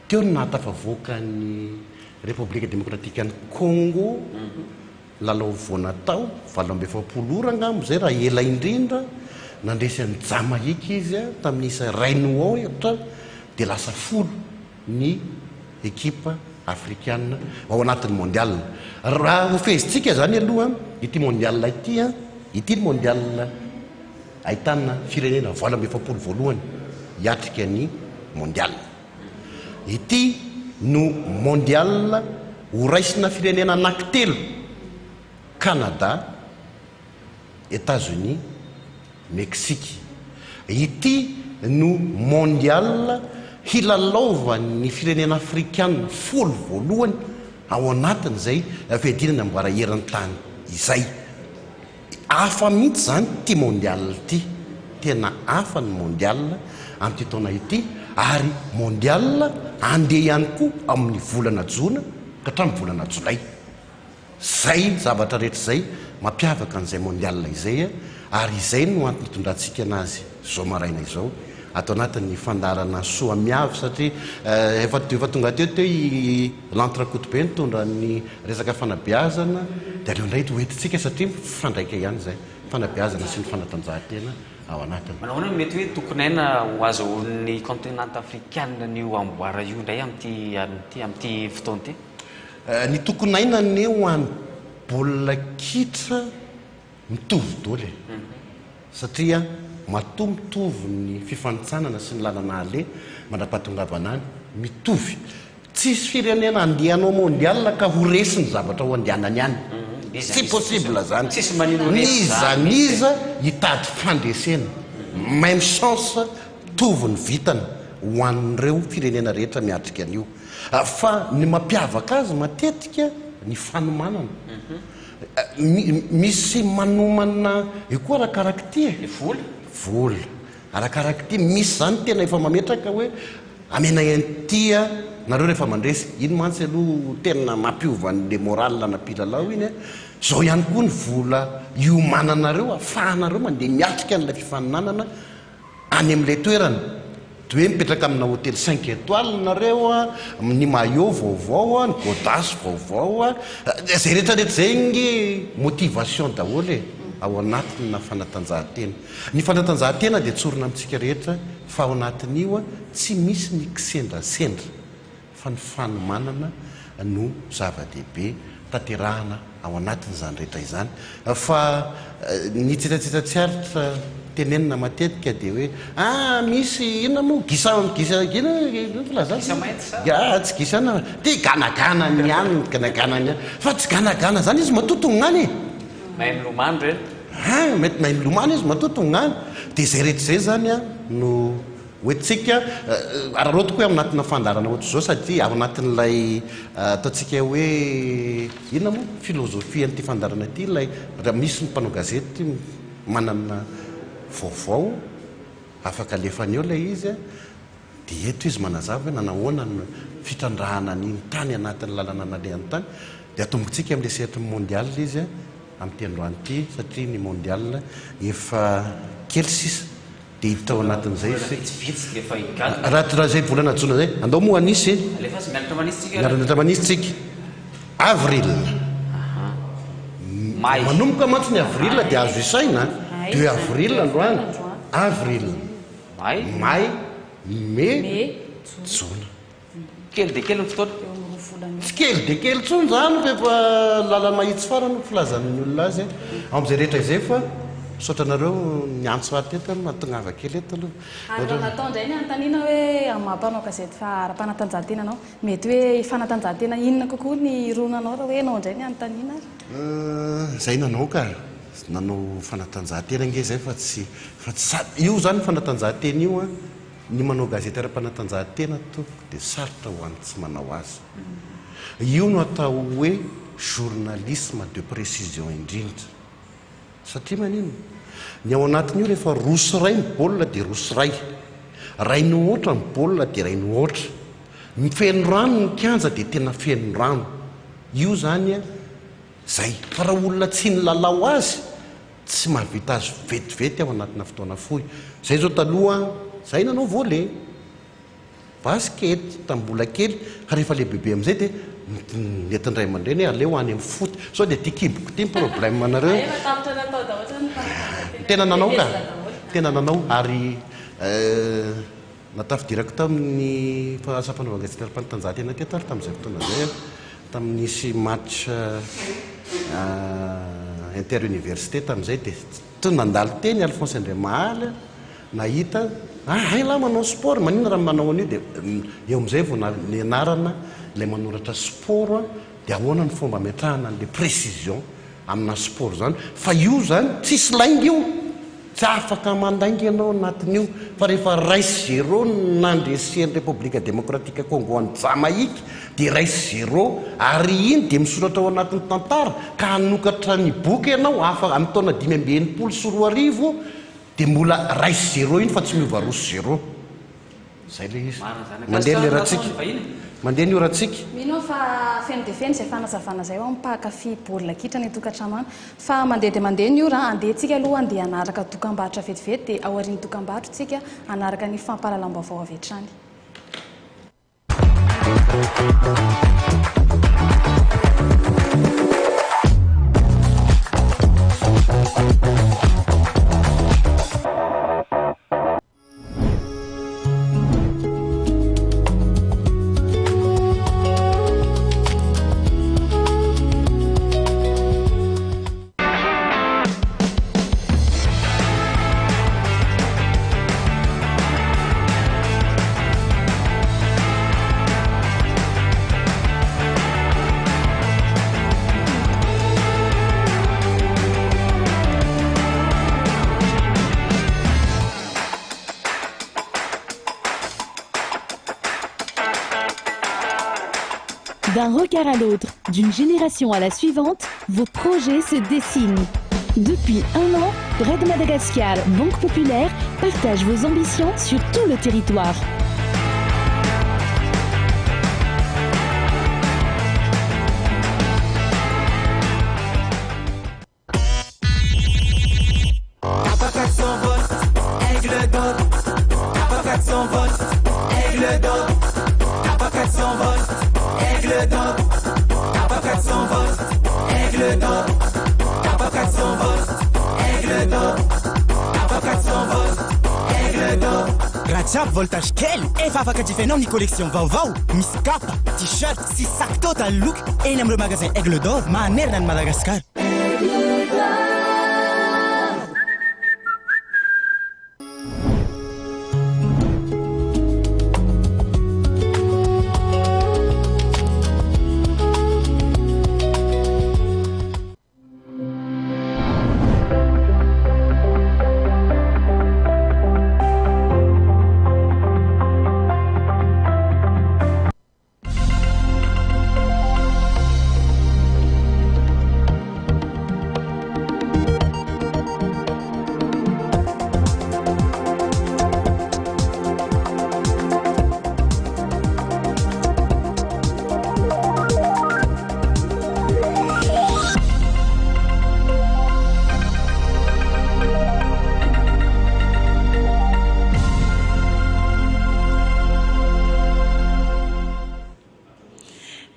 teo no nahatafavoaka ny République démocratique an'ny Congo lalao voanatao 27 ora angamba izay raha ela indrindra nandresy ny Jamaïque izy tamin'isa Rainouan ohatra dia lasa 10 ny ekipa afrikanina ao anatin'ny mondial. Raha ho fezintsika zany aloha ity mondial ity mondial ahitana firenena 27 voalohany hiatrika ny mondial. Ity no mondial horaisina firenena anankitelo: Canada, États-Unis, Mexique. Ity no mondial hilalaovan'ny firenena afrikanina 10 voalohany ao anatin'izay fiadinana amboara eran-tany izay. Hafa mihitsy zany ty mondial ity, tena hafa ny mondial amin'ity taona ity ary mondial andeha ihany koa amin'ny volana Jona ka hatramin'ny volana Jolay. Zay zavatra rehetra zay mampiavaka an'izay mondial izay ary izay no antony tondratsika anazy zao maraina izao atao anatin'ny fandarana soa miavy satria efa tonga teo l'entrecôte be nitondra ny resaka fanabeazana dia aleo indray hoentintsika satria fandraika ihany zay fanabeazana sy ny fanatanjahantena ao anatiny. Manao mety hoe tokony aina ho azahoan'ny continent africaine ny amboara io indray amin'ity fotoana ity? Ny tokony aina ny ho an'ny baolina kitra mitovy daholo satria mitovy ny fifanitsanana sy ny lalana ale mandrapahatongavana any mitovy. Tsisy firenena andehanao mondial ka ho resy ny zavatra ho andehanany any. Tsy possible zany. Niza hitady fandresena même chance tovy ny vitana ho an'ireo firenena rehetra miatrika an'io. Fa ny mampiavaka azy matetika ny fanomanana. Misy manomana io koa arakaraka ty vola arakaraka ty misy zany tena efa mametraka hoe amena entia nareo rehefa mandresy ino mantsy aloha tena mampiovan'le moral napilalao iny zao ihany koa ny vola iomananareo afahanareo mandeha miatrika n'ilay fifaninanana any amin'ilay toerana de hoe mipetraka amina hôtely 5 étoiles nareo ny maillot vaovao ny godasy vaovao zay rehetrarehetra zay nge motivation daholo ao anatin'ny fanatanjahantena ny fanatanjahantena dia tsorona amintsika rehetra fa ao anatin'io tsy misy ny kisendrasendra fa ny fanomanana no zava-dehibe tanterahana ao anatin'izany rehetra izany fa ny tsiratsiratsiaritra tenenina matetika dia hoe misy inona moa tsy gisana dia ganagana ny any ganagana ny any fa tsy ganagana zany izy matotony gnany mahay milomany reny mety mahay milomany izy matotony gnany dia zay rehetra zay zany no oetsika araharoatiko hoe ao anatina fandarana ohatra zao satria ao anatin'ilay ataontsika hoe inona moa filozofia an'ity fandarana ity ilay raha misy ny mpanao gazety manana vaovao afaka alefany eo ilay izy dia eto izy manazava hoe nanahoana ny fitrandrahana ny tany anatin'ny lalana nalehany tany dia atombontsika amin'ilay sehatra mondial izy amin'ity androany ity satria ny mondial efa kely sisa dia hitao anatin'izay raha zay volana jona zay andao moa anisy miaramiatra manisy tsika avril manomboka mantsy ny avril dia azo isaina 2 avril androany avril may mai jona kely de kely ny fotoana tsy kely de kely tsony zany fefa lala mahitsy farany filazan'ny olona azy am'izay rehetra izay fa saotranareo niantso ateto mahatonava kely eto aloha natao ndray ny antanina hoe amampanao gazety fa ara-panatanjahantena anao mety hoe fanatanjahantena inona kokoa ny ronanao raha hoe anao ndray ny antanina zay nanao ka nanao fanatanjahantena nge zay fa tsy io zany fanatanjahantena io ny manao gazety ara-panatanjahantena toko dia sarotra ho any tsy manao azy io no atao hoe journalisme de précision indrindra satria manino ny ao anatin'io rehefa rosy ray ny baolina dia rosy ray ny ohatra ny baolina dia ray ny ohatra mifeno rano ny kianja dia tena feno rano io zany zay fa raha olona tsy ny lalao azy tsy mahavita azy vetivety ao anatina fotoana fohy zay zao taloha zay nanao volet basket tambola kely rehefa le bebe amin'izay dia netindray aman-dreny aleo any amin'ny foty sao dia ty kiboko ty problème nareo tena nanao ary natafidirako tamin'ny fanaovana gazety ara-panatanjahantena teto ary tamin'izay fotoana zay tamin'nisy match interuniversité tamin'izay dia to nandalo teny Alphonse André Mahaly nahita ay lahy manao sport manina raha manao an'io dia eo amin'izay vao nianarana ilay manoratra sport dia ahoana ny fomba metrahana an'le précision amina sport zany fa io zany tsisy lainga io tsy afaka mandainga ianao anatin'io fa rehefa raisy 0 nandresian'ny république démocratique Congo any Jamaïque dia raisy 0 ary iny dia misoratra ao anatin'ny tantara ka hanokatra ny boky ianao afaka amin'ny taona 580 dia mbola raisy 0 iny fa tsy miova rosy 0 zay le izy mandeha le rahatsika mandeha ny io rahatsika mino fa feno dia feno izay fanazavana zay ao mpakafy baolina kitra ny tokantrano fa mandeha dia mandeha ny io raha andehantsika aloha andeha anaraka dokam-barotra vetivety dia ao aorian'ny dokam-barotra tsika anaraka ny fampahalalam-baovao avy hatrany D'un regard à l'autre, d'une génération à la suivante, vos projets se dessinent. Depuis 1 an, Red Madagascar, Banque Populaire, partage vos ambitions sur tout le territoire. Aigle d'or, Kappa 400 volts. Aigle d'or, Kappa 400 volts. Aigle d'or, Kappa 400 volts. Aigle d'or. Raha voltage kely efa afaka jifainao ny collection vaovao misy kapa t-shirt sy sac total look eny amin'ireo magasin Aigle d'or manerana ny Madagasikara.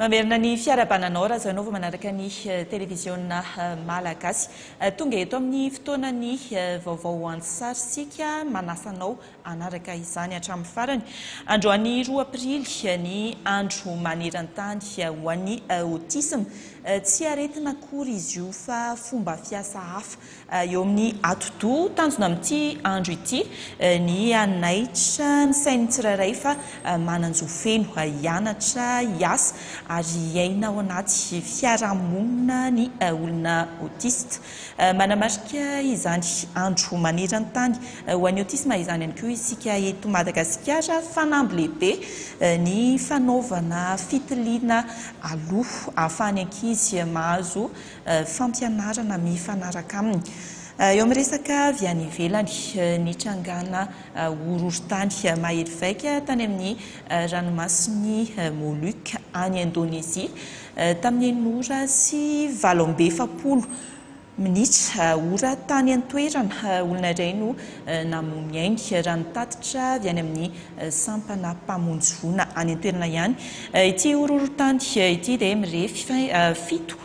Mamerina ny fiarabananao raha izao nova manaraka ny televisionna malagasy tonga eto amin'ny fotoana ny vaovao an-tsarisika manasanao anaraka izany hatramin'ny farany. Androany 2 aprily ny andro maneran-tany ho an'ny autisme tsy aretina akory izy io fa fomba fiasa hafa eo amin'ny atodo tanjona amin'ity andro ity ny anaitra ny sainy tsirairay fa mananjo feno hianatra hiasa ary iaina ao anaty fiarahamonina ny olona autiste. Manamarika izany andro maneran-tany ho an'ny autisme izany ihany koa isika eto Madagasikara fanamby lehibe ny fanaovana fitiliana aloha ahafahany ankizy mahazo fampianarana mifanaraka aminy. Eo amin'ny resaka avy any ivelany ny trangana horohorontany mahery vaika tany amin'ny ranomasiny Moluques any Indonésie tamin'ny enora sy 7 minitra ora tany an-toerana olona iray no namomy ainy raha nitatitra avy any amin'ny sampana mpamonjy any an-toerana ihany. Ity horohorontany ity dia mirefy 7.4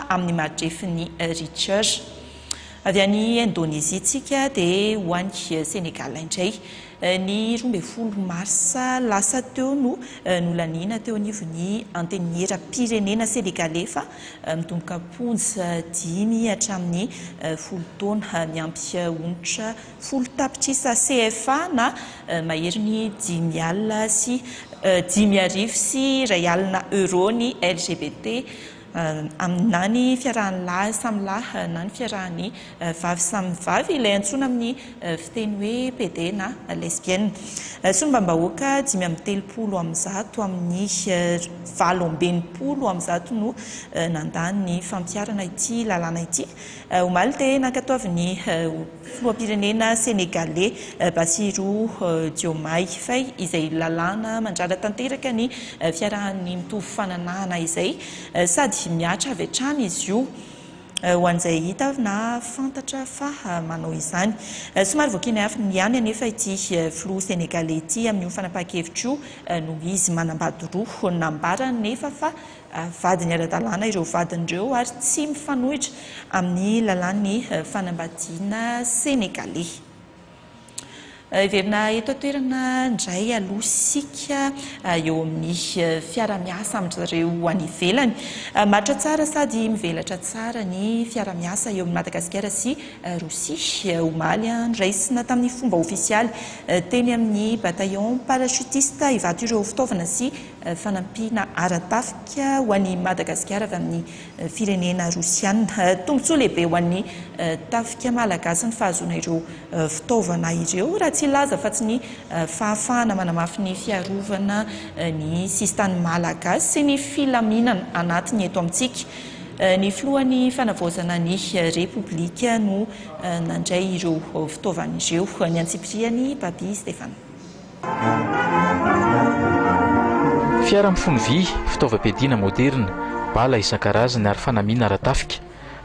amin'ny mahatrefin'ny Richter. Avy any Indonésie tsika dia ho any Sénégal indray. Ny 12 marsa lasa teo no nolanina teo anivon'ny anteniera pirenena sénégalais fa mitomboka ponja 5 hatramin'ny 10 taona miampy onitra 10 tapitrisa CFA na mahery ny 5,000 sy 5,000 sy €2 ny LGBT na ny fiarahan'ny lahy samy lahy na ny fiarahan'ny vavy samy vavy ilay antsoina amin'ny fiteny hoe PD na lesbienne. Solombavam-bahoaka 5.30 amin'zato amin'ny 7.20 no nandany ny fampiarana ity lalàna ity. Omaly dia nankatoavin'ny filoham-pirenena sénégalais Bassirou Diomaye Faye izay lalàna mandrara tanteraka ny fiarahan'ny mitovy fananahana izay sady miatra avy hatrany izy io ho an'izay hita na fantatra fa manao izany. Somary voakena hafa ihany anefa ity filoha sénégalais ity amin'ny fanapahan-kevitro no izy manambady roa nambarany nefa fa vadiny ara-dalàna ireo vadin'ireo ary tsy mifanohitra amin'ny lalàn'ny fanambadiana sénégalais. Iverina eto toerana indray aloha isika eo amin'ny fiara-miasa amin'ireo any ivelany. Matra tsara sady mivelatra tsara ny fiara-miasa eo amin'ny Madagasikara sy Rosia. Omaly niraisina tamin'ny fomba ofisialy teny amin'ny bataillon parachutiste ivato ireo fitaovana sy fanampiana ara-tafika ho an'ny Madagasikara avy amin'ny firenena rosiana. Tombontsoa lehibe ho an'ny tafika malagasy ny fahazoana ireo fitaovana ireo raha tsy laza fa tsy ny fahafahana manamafy ny fiarovana ny sistany malagasy sy ny filaminana anatiny eto amintsika. Ny filohan'ny fanavaozana ny repoblika no nandray ireo fitaovana ireo ny antsipriany Baby Stéphane. Fiara mifono vy, fitaovam-piadiana moderna, bala isan-karazany ary fanamiana ara-tafika,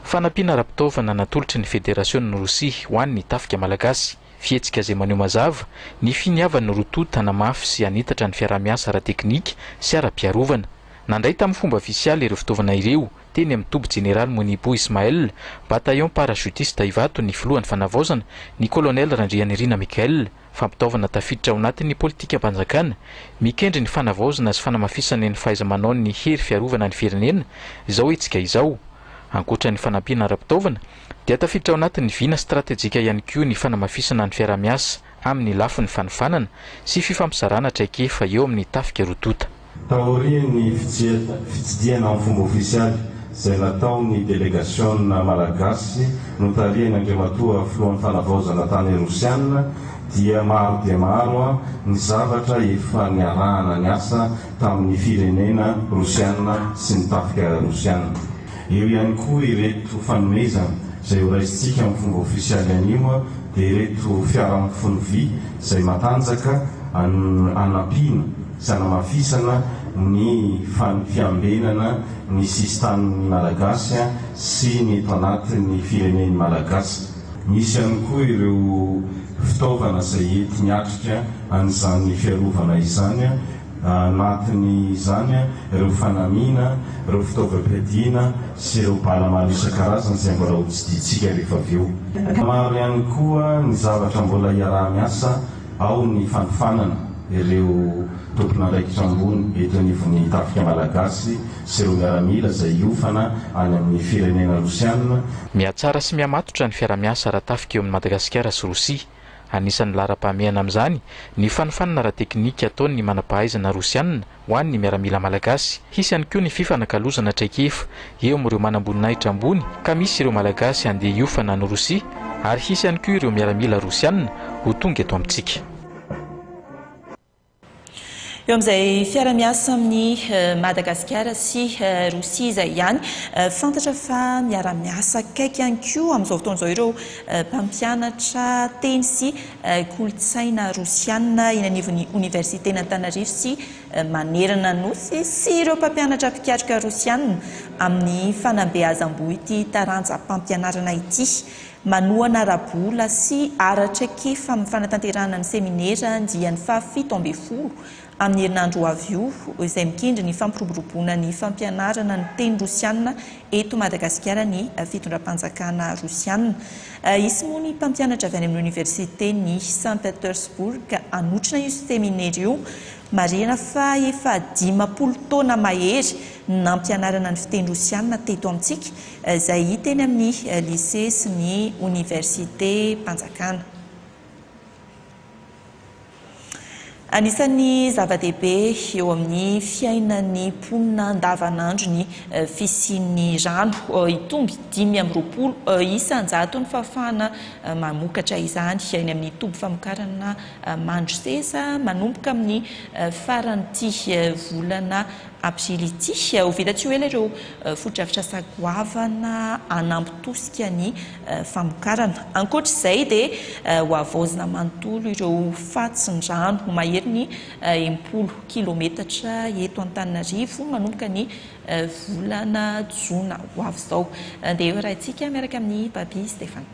fanampiana ara-pitaovana natolotry ny Fédération ny Rosia ho an'ny tafika malagasy. fihetsika izay maneho mazava ny finiavany rototo tanamafy sy anitatra ny fiaramiasa ara-teknika sy ara-piarovana. Nandray tamin'ny fomba ofisialy ireo fitaovana ireo teny amin'ny toby Général Monibo Ismaël, bataillon parachutiste Ivato ny filohan'ny fanavaozana, ny colonel Randrianirina Mikael, fampitaovana tafiditra ao anatin'ny politika mpanjakana, mikendry ny fanavaozana sy fanamafisana ny fahaiza-manao ny hery fiarovana ny firenena, izao etsika izao. Ankoatra ny fanampiana ara-pitaovana, dia tafiditra ao anatin'ny vina stratéjika ihany koa ny fanamafisana ny fiaramiasa amin'ny lafin'ny fanofanana sy fifampizarana traikefa eo amin'ny tafika rotota. Taorian'ny fitsidiana amin'ny fomba ofisialy izay nataon'ny délégation malagasy notariany Andriamatoa filohan'ny fanavaozana tany Rosiana dia maro ny zavatra efa niarahana ny asa tamin'ny firenena Rosiana sy ny tafika Rosiana. Eo ihany koa ireto fanomezana izay horaisitsika amin'ny fomba ofisialy anio dia ireto fiara-mifono vy izay matanjaka anampiana sy anamafisana ny fiambenana ny sistan'ny malagasy sy ny eto anatin'ny fireneny malagasy. Misy ihany koa ireo fitaovana izay ety miatrika an'izany fiarovana izany, anatiny izany ireo fanamiana, ireo fitaovam-piadiana sy ireo bala maro isan-karazany izay mbola hotsiditsika rehefa avy eo. Maro ihany koa ny zavatra mbola iaraha-miasa ao ny fanofanana ireo tompon'andraikitra ambony eto anivon'ny tafika malagasy sy ireo miaramila izay hiofana any amin'ny firenena Rosiana. Mihatsara sy mihamatotra ny fiaramiasa ara-tafika eo amin'ny Madagasikara sy Rosia. Anisan'ny lara-pahamehana amin'izany ny fanofanana ara-teknika ataon'ny manam-pahaizana Rosiana ho an'ny miaramila malagasy. Hisy ihany koa ny fifanankalozana traikefa eo amin'ireo manamboninahitra ambony ka misy ireo malagasy andeha hiofana ny Rosia ary hisy ihany koa ireo miaramila Rosiana ho tonga eto amintsika. Eo amin'izay fiaramiasa amin'ny Madagasikara sy Rosia izay ihany, fantatra fa miaramiasa kaiky ihany koa amin'izao fotoan'izao ireo mpampianatra teny sy kolotsaina Rosiana eny anivon'ny Universiténa Antananarivo sy Manerana Nosy sy ireo mpampianatra mpikiatrika Rosiana amin'ny fanambeazam-boa ity taranja mpampianarana ity. Manohana arabola sy ara-traikefa amin'ny fanatanterahana ny seminera dian'ny faha-17 amin'ny herinandro avy io izay mikendry ny fampiroboroboana ny fampianarana ny teny Rosiana eto Madagasikara ny fitondram-panjakana Rosiana. Isy moa ny mpampianatra avy any amin'ny Université ny Saint-Pétersbourg anotrina io seminera io, marina fa efa 50 taona mahery nampianarana ny fiteny Rosiana teto amintsika izay hita eny amin'ny lycée sy ny Université Mpanjakana. Anisan'ny zava-dehibe eo amin'ny fiainan'ny mponina andavanandro ny fisian'ny rano, itomby 520 isan-jato ny fahafahana mamokatra izany eny amin'ny toby famokarana mandro seza manomboka amin'ny faran'ity volana aprily ity. Ho vitantsy ela ireo foto-drafitra sagoavana anampy-tosika ny famokarana. Ankoatr'izay dia ho avaozina manontolo ireo fatsin-drano mahery ny 80 kilometatra eto Antananarivo manomboka ny volana jona ho avy izao. Dia eo rahantsika miaraka amin'ny Baby Stéphane.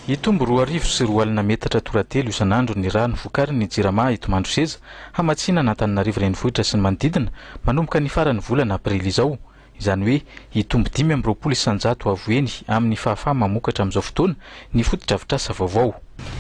Itombo 2 sy 2 metatra toratelo isan'andro ny rano vokarin'ny Jirama eto Mandroseza hamatsiana n'Antananarivo renivohitra sy ny manodidina manomboka ny faran'ny volana aprily izao. Izany hoe itombo 520 isan-jato avoeny amin'ny fahafaha mamokatra amin'izao fotoana ny foto-drafitrasa vaovao.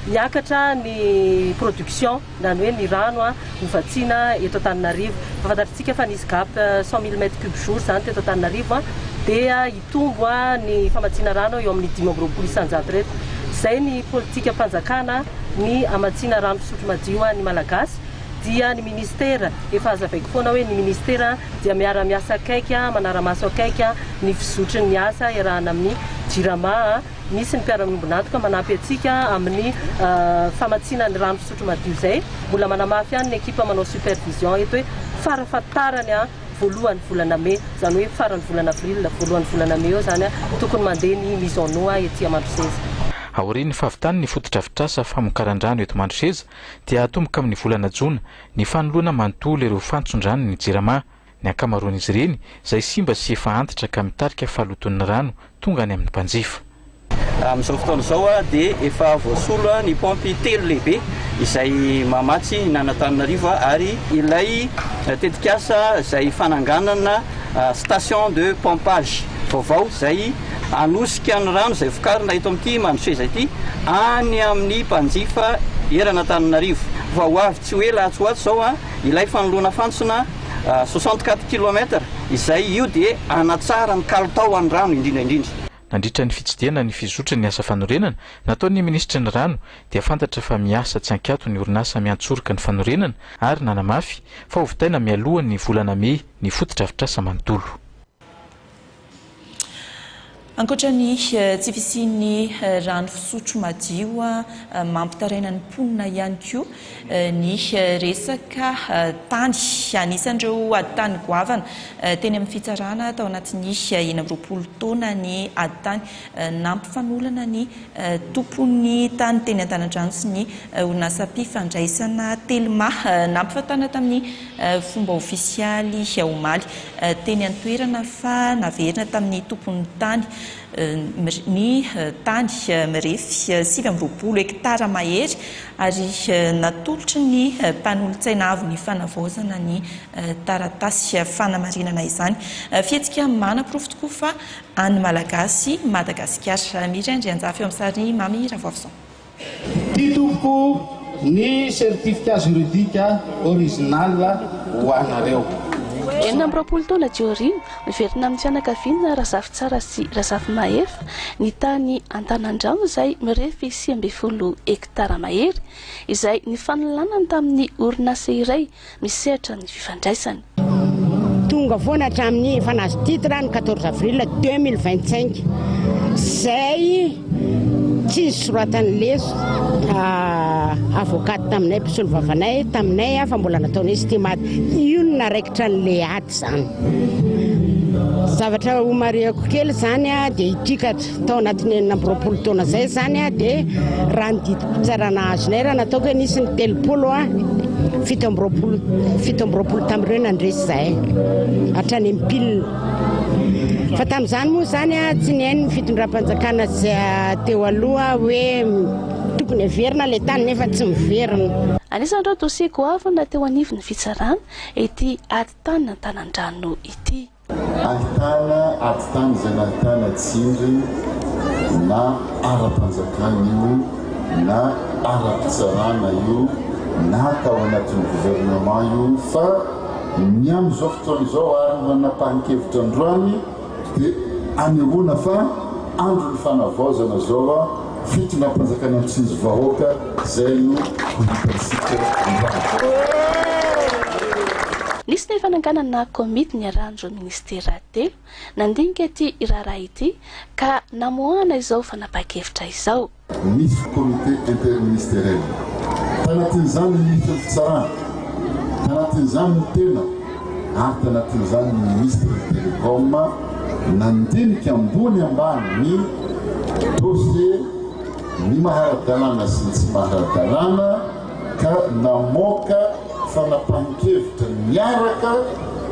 Miakatra ny production zany hoe ny rano novatsiana eto Antananarivo. Fafantarantsika fa nisy gap 100 000 m3 jour zany teto Antananarivo dia itombo ny famatsiana rano eo amin'ny 520 isan-jato reto. Zay ny politika mpanjakana ny amatsiana rano fisotro madio ny malagasy dia ny ministera efa azavaiko foana hoe ny ministera dia miara-miasa akaiky manara-maso akaiky ny fisotro ny asa iarahana amin'ny Jirama. Misy ny mpiara-miombonatoka manampy atsika amin'ny famatsiana ny rano fisotro madio zay. Mbola manamafy ihany ny ekipa manao supervision eto hoe farafatarany voalohany volana Mai, zany hoe farany volana avril voalohany volana Mai eo zany tokony mandeha ny mise en eau ety Mandroseza. Aorian'ny fahavitany ny foto-drafitrasa famokaran-drano eto Mandroseza dia atomboka amin'ny volana jona ny fanoloana manontolo ireo fantson-drano ny Jirama. Ny ankamaroan'izy ireny izay simba sy efa antitra ka mitarika faloton'ny rano tonga any amin'ny mpanjifa. amin'izao fotoana izao dia efa voasolo ny pompy 3 lehibe izay mamatsy nanantananarivo ary ilay tetikasa izay fananganana station de pompage vaovao izay anosika ny rano izay vokarina eto amin'ity Manoseza ity any amin'ny mpanjifa eran'Antananarivo. Vao avy tsy hoe lahatsoato zao ilay fanoloana fantsona 64 km izay io dia anatsara ny kalitao any rano indrindraindrindra. Nandritra ny fitsidiana ny fizotra ny asa fanorenana nataon'ny ministra ny rano dia fantatra fa miasa tsy ankato ny orinasa miantsoroka ny fanorenana ary nanamafy fa hovitaina mialohan'ny volana May ny fotodrafitrasa manontolo. Ankoatra ny tsy fisian'ny rano fisotro madio mampitaraina ny mponina ihany koa ny resaka tany anisan'ireo aditany goavana teny amin'ny fitsarana tao anatin'ny 20 taona ny aditany nampifanolana ny tompon'ny tany teny Antanandrano sy ny orinasa mpifandraisana Telma nampifatana tamin'ny fomba ofisialy omaly teny an-toerana fa naverina tamin'ny tompon'ny tany ny tany mirefy 720 hektara mahery ary natolotry ny mpanolontsaina avy ny fanavaozana ny taratasy fanamarinana izany. Fihetsika manaporofo tokoa fa any Malagasy Madagasikara. Mirandry anjafy eo amin'ny sary Mamy Ravoavison. Titoko ny certificat juridique original ho anareo. 20 taona jiorino miverina amin'ny fianakaviana Razafy Tsara sy Razafy Mahefa ny tany Antanandrano izay mirefy 20 hektara mahery izay ny fanolanana tamin'ny orinasa iray misehatra ny fifandraisana. Tonga foana hatramin'ny fanazo titre ny 14 avril 2025 izay tsy soratan'le avocat taminay mpisolo vavanay taminay fa mbola nataonay estimate io no naraikitra n'le ady zany. Zavatra homariako kely zany dia itikatra tao anatin'ny 20 taona zay zany dia raha ny didi-pitsarana azonay raha nataoko nisy ny 7 tamin'ireo nandresy zahay hatrany mpilina. Fa tamin'izany moa zany tsy ny hainy ny fitondram-panjakana teo aloha hoe tokony heverina le tany nefa tsy miverina. Anisan'ireo dosie goavana teo anivon'ny fitsarana ity aditany Antanandrano ity. Ahitana aditany izay nahitana tsindry na ara-panjakana io na ara-pitsarana io na tao anatin'ny gouvernement io fa ny amin'izao fotoana izao ary nanapahakevitra androany dia anehoana fa andro ny fanavaozana zao fitondram-panjakana mitsinjo vahoaka izay no hitasika androany. Nisy ny fananganana komity ny aran'ireo ministera telo nandinika ity iraharaha ity ka namoahana izao fanapakevitra izao. Misy komité interministériel tanatin'izany ny ministra fitsarana, tanatin'izany ny tena ary tanatin'izany ny ministre télécom nandinika ambony ambany ny dossier ny maharadalàna sy ny tsy maharadalàna ka namoaka fanapahakevitra miaraka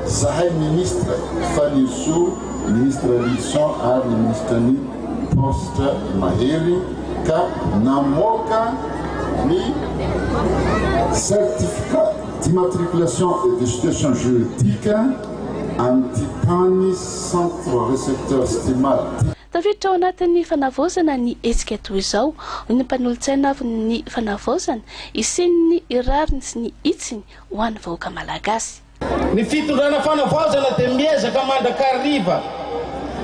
zahay ministre Faniso, ministre Lisson ary ny ministre ny poste mahery ka namoaka ny certificat d'immatriculation et de situation juridique antitany centre récepteur stimal. Tafiditra ao anatin'ny fanavaozana ny hetsika toy izao ny mpanolontsaina avy ny fanavaozana isin'ny irariny sy ny itsiny ho an'ny vahoaka malagasy. Ny fitondrana fanavaozana dia miezaka mandrakariva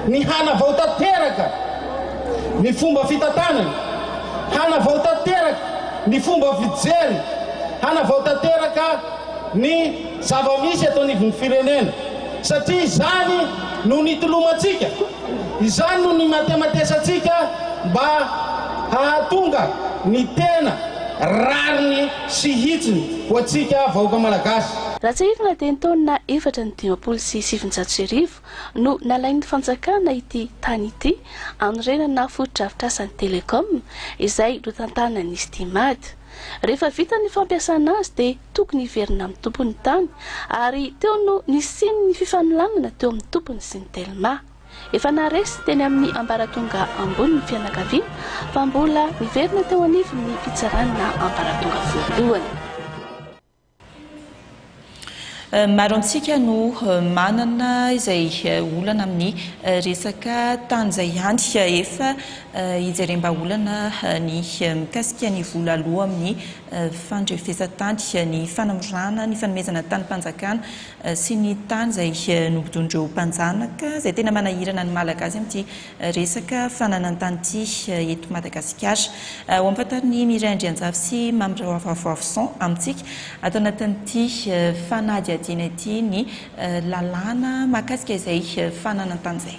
ny hanavao tanteraka ny fomba fitantanana, hanavao tanteraka ny fomba fijery, hanavao tanteraka ny zava-misy atao anivon'ny firenena satria izany no nitolomantsika, izany no ny matematesantsika mba hahatonga ny tena rariny sy hitsiny ho antsika vahoaka malagasy. Raha tsy hivana dia ny taona 4,770 no nalain'ny fanjakana ity tany ity anorenana fotodrafitrasan'ny Telecom izay notantana ny stimady. Rehefa vita ny fampiasana azy dia tokony hiverina amin'ny tompon'ny tany ary teo no nisiny ny fifanolanana teo amin'ny tompony sy ny Telma. efa naresy teny amin'ny ambaratonga ambony ny fianakaviana fa mbola niverina teo anivy ny fitsaranana ambaratonga voalohany. Maro antsika no manana izay olana amin'ny resaka tany izay andy efa hijerem-baolana ny mikasika ny vola aloha amin'ny fandrefesatany ny fanamorana ny fanomezana tany-panjakana sy ny tany izay nobodon'ireo mpanjanaka izay tena manahirana ny malagasy amin'ity resaka fananantany ity eto Madagasikara. Ao amin'ny fantariny Miray Andrianjavy sy Mamindra Vavavson amintsika atao anatin'ity fanady adiana ity ny lalàna mahakasika izay fananantany izay.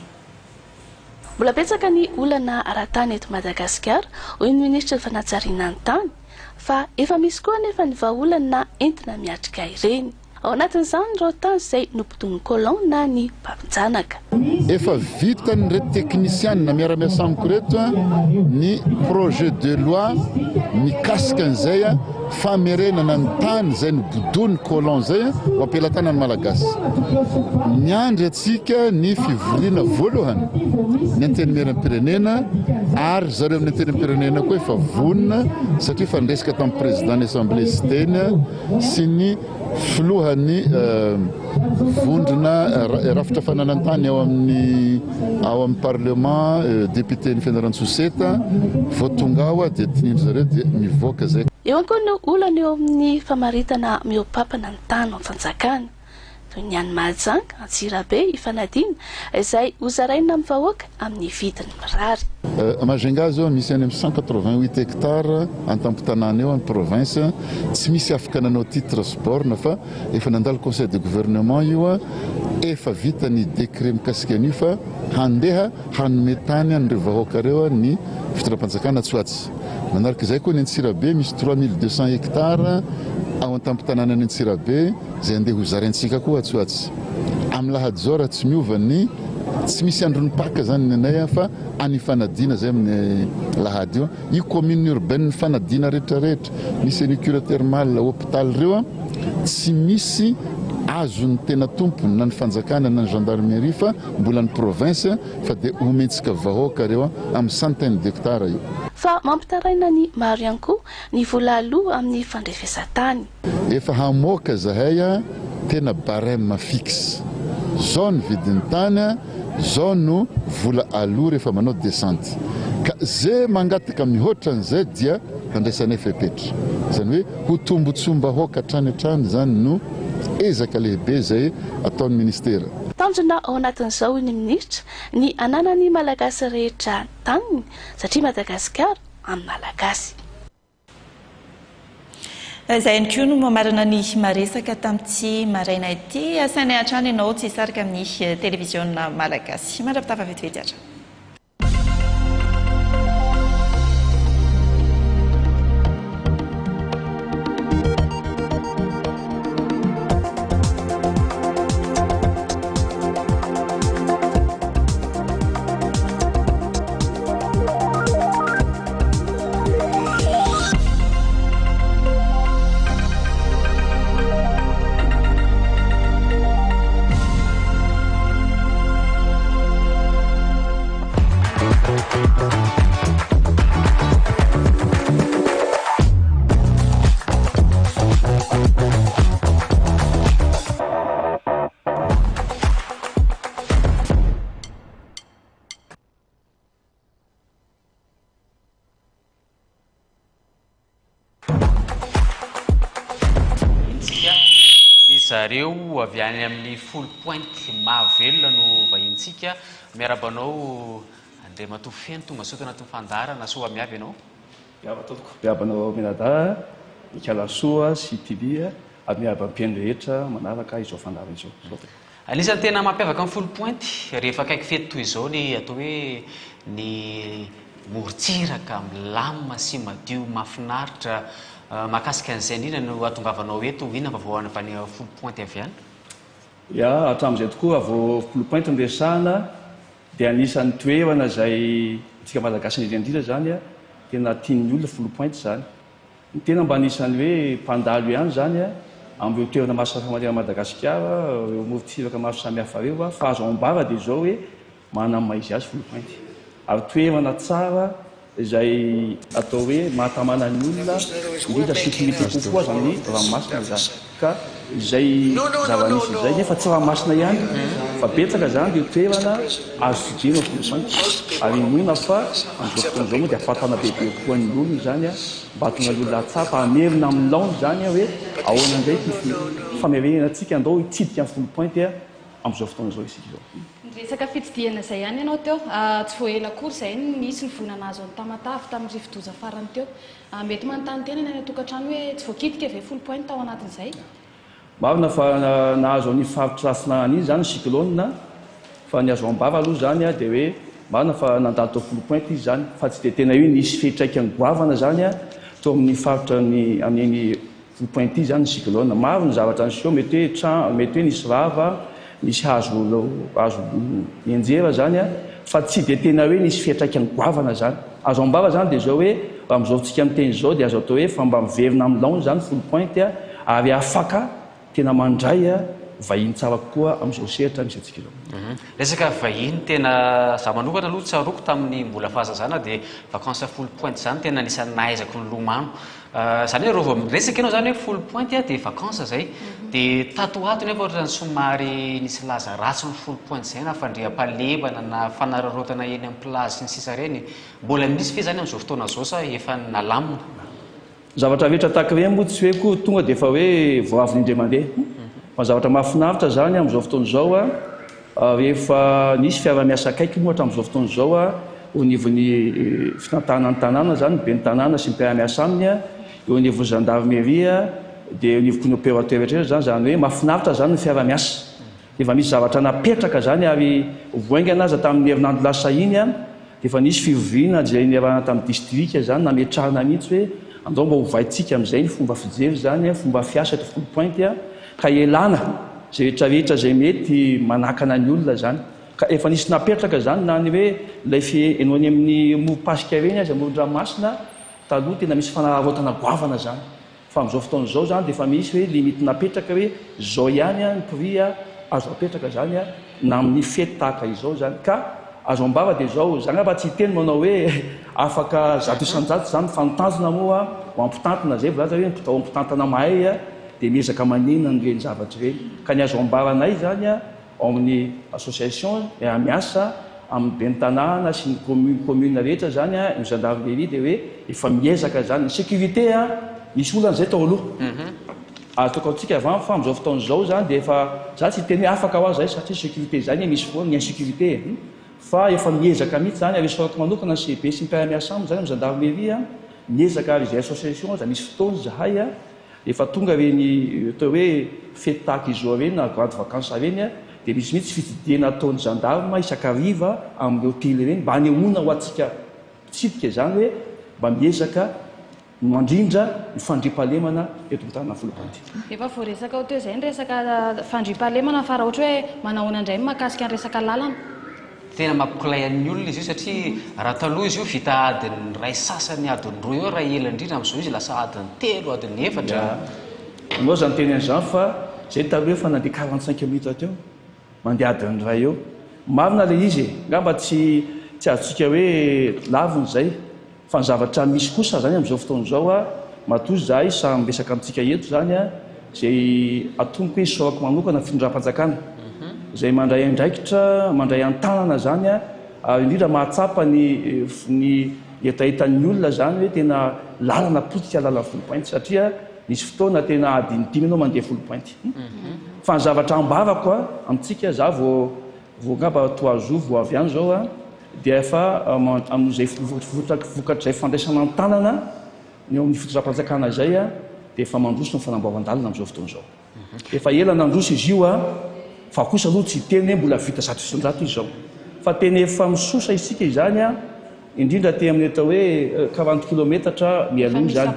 Mbola betsaka ny olana ara-tany eto Madagasikara hoy ny ministra fanatsariana ny tany fa efa misy koa nefa ny vahaolana entina miatrika ireny. Ao anatin'izany ireo tany izay nobodon'ny kolon na ny mpampijanaka. Efa vita ny reto teknisiana miara-miasa amiko reto ny projet de loi mikasika an'izay famerenana ny tany izay nobodon'ny kolon izay ho ampelantanan'ny malagasy. Miandry atsika ny fivoriana voalohany ny antenimieram-pirenena ary zareo amin'ny antenimieram-pirenena koa efa vonona satria fa niresaka tamin'ny président ny assemblée sy teny sy ny filohan'ny vondrona rafitra fananantany ao amin'ny parlement député ny Fianarantsoa vao tonga ao dia tinindry zareo dia mivoaka zay. Eo ankoa ny olana eo amin'ny famaritana mihoapapana ny tany amin'ny fanjakana toy ny any Mahajanga, Antsirabe, Ifanadina izay hozaraina amin'ny vahoaka amin'ny vidiny mirary. Majunga zao misy any amin'ny 188 hectares an-tampon-tanàna eo amin'ny province tsy misy afaka nanao titre sport fa efa nandalo conseil de gouvernement io efa vita ny décret mikasika an'io fa handeha hanome tany an'ireo vahoaka reo ny fitondram-panjakana Tsoatsy. Manaraka izay koa ny Antsirabe misy 3200 hectares ao an-tampon-tanàna ny Antsirabe izay andeha hozaraintsika koa Tsoatsy. Amin'ny lahady zao raha tsy miova ny tsy misy androny paka zany ny anay fa any fanadina zay amin'ny lahady io. Io commune urbaine fanadina rehetrarehetra misy ny cure thermale hôpital reo tsy misy azony tena tompony na ny fanjakana na ny gendarmerie fa mbola ny province fa dia ometsika vahoaka reo amin'ny centaine d'hectares io. Fa mampitaraina ny maro ihany koa ny vola aloha amin'ny fandrefesatany. Efa hamoaka zahay tena barème fixe. Zao ny vidin'ny tany, zao no vola aloha rehefa manao descente. Ka zay mangataka mihoatra an'izay dia fandraisanay fepetra. Zany hoe ho tombotsombahoaka hatrany hatrany zany no ezaka lehibe zay ataon'ny ministera. Tanjona ao anatin'izao ny ministra ny ananany malagasy rehetra taniny satria Madagasikara amin'ny malagasy. Izay ihany koa no mamarana ny maresaka tamin'ity maraina ity asainay hatrany ianao tsy hisarika amin'ny televiziona malagasy. Mandrapitava vetivety hatrany. Zareo avy any amin'ny full point mahavelona no vahintsika miarabanao andeha matoa feno tonga soa tanatin'ny fandarana soa miavy ianao. Miabanao Menada, Nikala Soa, sy Tilia, miaba mpiaino rehetra manaraka izao fandarana izao. Anisan'ny tena mampiavaka amin'ny full point rehefa akaiky fety toy izao ny atao hoe ny morontsiraka milamina sy madio mahafinaritra mahakasika an'izay indrindra no atongavanao eto inona vaovao avy any full point avy any? Ya, hatramin'izay tokoa vao full point no resahana dia anisan'ny toerana izay tsika malagasy indrindra zany tena tian'ny olona full point zany. Ny tena mba anisan'ny hoe mpandalo ihany zany amin'ny toerana maro samihafa Madagasikara, morontsiraka maro samihafa reo fa azo ambara dia izao hoe manamaizy azy folopointy ary toevana tsara izay atao hoe mahatamana ny olona indrindra sécurité kokoa zany ranomasina zany ka izay zava-misy izay nefa tsy ranomasina ihany fa betsaka zany de toerana azo fijeno folopointy ary inona fa amin'izao fotoana izao moa dia afatana bebe kokoa ny olona zany a mba hatonga ny olona tsapa amerina amin'ny laonzy zany a hoe ahoana indray ty famerenana antsika andao hitsidika ny folopointy a amin'izao fotoana izao isika izao. Resaka fitsidiana izay ihany ianao teo tsy voaela akory izay nisy ny vonana azo ny tamatavy tamin'ny rivodoza farany teo mety manontany tena ny tokantrano hoe tsy voakitika ve folopointy tao anatin'izay marina fa nahazo ny faritra rasinahany iny zany cyclone fa ny azo ambava aloha zany a dia hoe marina fa nandalo tao folopointy izy zany fa tsy dia tena hoe nisy fehitraikany goavana zany a tao amin'ny faritra ny amin'iny folopointy izy zany ny cyclone maro ny zavatra niseo mety hoe nisy rava misy hazo enjera zany a fa tsy dia tena hoe nisy fiatraikany goavana zany azo ambava zany dia zao hoe amin'izao tsika amin'ny teny zao dia azo atao hoe fa mba miverina amin'ny laonzy zany folopointy a ary afaka tena mandray a vahiny tsara kokoa amin'izao sehatra misy atsika izao. Resaka vahiny tena za manokana aloha tsaroko tamin'ny mbola fahazazana dia vacances folopointy zany tena anisan'ny nahaizako ny lomano zany hoe rova resaka ianao zany hoe folopointy a dia vacances zay dia tato ato nefa ohatrany somary nisy laza ratsy ny folopointy zay na fandriam-pahalebana na fanararotana eny amin'ny plazy sy ny sisa reny mbola misy fe zany amin'izao fotoana zao sa efa nalamina zavatra rehetra tahaka ireny moa tsy hoe koa tonga dia efa hoe voavy indray mandeha fa zavatra mahafinaritra zany amin'izao fotoana izao a rehefa nisy fiara-miasa akaiky ohatra amin'izao fotoana izao a au nivon'ny fitantanana ny tanàna zany be ny tanàna sy ny mpiara-miasa aminy a eo niveau gendarmerie dia eo niveau ny opérateur rehetra zany zany hoe mahafinaritra zany ny fiara-miasa efa misy zavatra napetraka zany ary voaingana aza tamin'ny herinandro lasa iny a dia efa nisy fivoviana zay niarahana tamin'ny distrika zany nametrahana mihitsy hoe andao mba hovaintsika amin'izay ny fomba fijery zany fomba fiasa eto folopointy a ka elana zay rehetrarehetra zay mety manakana ny olona zany ka efa nisy napetraka zany na ny hoe lay enony amin'ny mopasika reny azy amoron-dranomasina taloha tena misy fanararotana goavana zany fa amin'izao fotoana izao zany dia efa misy hoe limity napetraka hoe zao ihany a ny prix a azo apetraka zany a na amin'ny fety tahaka izao zany ka azo ambava dia zao zany mba tsy hiteny manao hoe afaka zato isan-jato zany fanotanjona moa ho ampitantana zay volaza hoe tao ampitantana mahay a dia miezaka manina nyreny zavatra ireny ka ny azo ambavanay zany a ao amin'ny association miasa amin'ny be ny tanàna sy ny commune rehetra zany a ny gendarmerie dia hoe efa miezaka zany ny sécurité a misy olana zay tao aloha atoko antsika avany fa amin'izao fotaona izao zany dia efa za tsy teny hoe afaka ho azy zay satria sécurité zany misy foana ny insécurité fa efa miezaka mihitsy zany ary sorako manokana ny CB sy ny mpiara-miasa aminy zany amin'ny gendarmerie a miezaka ary izay association za misy fotoana zahay a efa tonga reny atao hoe fety tahaka izao reny na grande vacances reny a dia misy mihitsy fitidihana ataon'ny gendarme isakariva amin'ny hôtely reny mba hanehoana ho atsika pitsidika zany hoe mba miezaka mandrindra ny fandriam-pahalemana eto mitana folopointy efa voaresaka ao teo izay ny resaka fandriam-pahalemana fa raha ohatra hoe manahoana indray mahakasika ny resaka lalana tena mampilay amin'ny olona izy io satria raha taloha izy io vita adiny ray sasany adiny roa eo raha ela indrindra amin'izao izy lasa adiny telo adiny efatra anao zany teny an'izany fa zay taloha fa nandeha 45 minitra teo mandeha adiny ray eo marina le izy ngamba tsy azontsika hoe laviny zay fa ny zavatra misy kosa zany amin'izao fotoana izao a matozy zahay sa miresaka amintsika eto zany a zay atonoko hoe sorako manokana fitondram-panjakana zay mandray andraikitra mandray an-tanana zany a ary indrindra mahatsapa ny etaetan'ny olona zany hoe tena lalana potika lalana folopointy satria nisy fotoana tena adinidimy anao mandeha folopointy fa ny zavatra ambavako a amintsika za ngamba toazo vo avy any zao a dia efa amin'izay vokatra zay fandraisana ny tanana ny eo amin'ny fitondram-panjakana zay a dia efa mandroso ny fanamboavan-dalana amin'izao fotoana izao efa ela nandroso izy io a fa kosa aloha tsy teny hoe mbola vita zato isan-jato izy zao fa teny efa misosa isika izany a indrindra te amin'ny atao hoe 40 kilometatra mialoha zany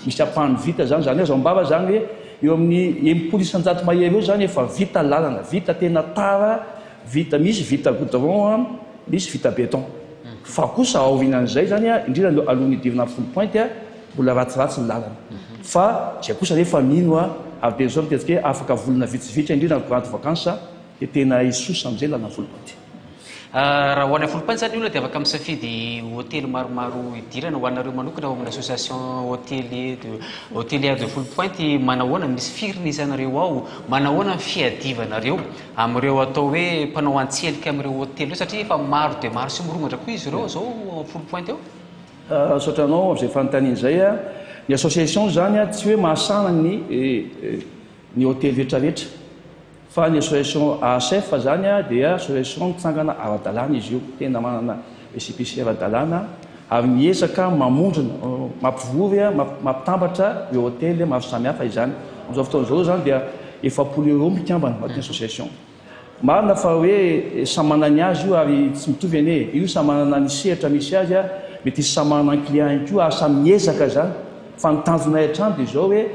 misy apahany vita zany zany hoe azo ambava zany hoe eo amin'ny enimpolo isan-jato mahery eo zany efa vita lalana vita tena tara vita misy vita goudron misy vita béton fa kosa aorinan'izay zany a indrindra alohan'ny idirina folopointy a mbola ratsiratsy ny lalana fa zay kosa rehefa mino a ary dia zao mitetika hoe afaka volana vitsivitsy indrindra ny grande vacances dia tena isosa amin'izay lalana folopointy raha ho anay folopainy zany olona dia afaka misafidy hôtely maromaro idirana ho anareo manokana ao amin'ny association hôtelière de folopointy manahoana misy firina isanareo ao manahoana fiadivanareo amin'ireo atao hoe mpanao antselika amin'ireo hôtely io satria efa maro dia maro sy mirongatra koa izy ireo zao folopointy eo sotranao amin'izay fanontaniana izay a ny association zany a tsy hoe mahasana ny hôtely rehetrarehetra fa ny association ASF zany a dia association mitsangana ara-dalàna izy io tena manana récépissé ara-dalàna ary miezaka mamondrona mampivory a mampitambatra ireo hôtely maro samihafa izany amin'izao fotoana izao zany dia efapolo euro mikambana maty association marina fa hoe samy manana ny azy io ary tsy mitovy ane io samy manana ny sehatra misy azy a mety isy samy manana ny client ihany koa ary samy miezaka zany fa nitanjonay hatrany dia zao hoe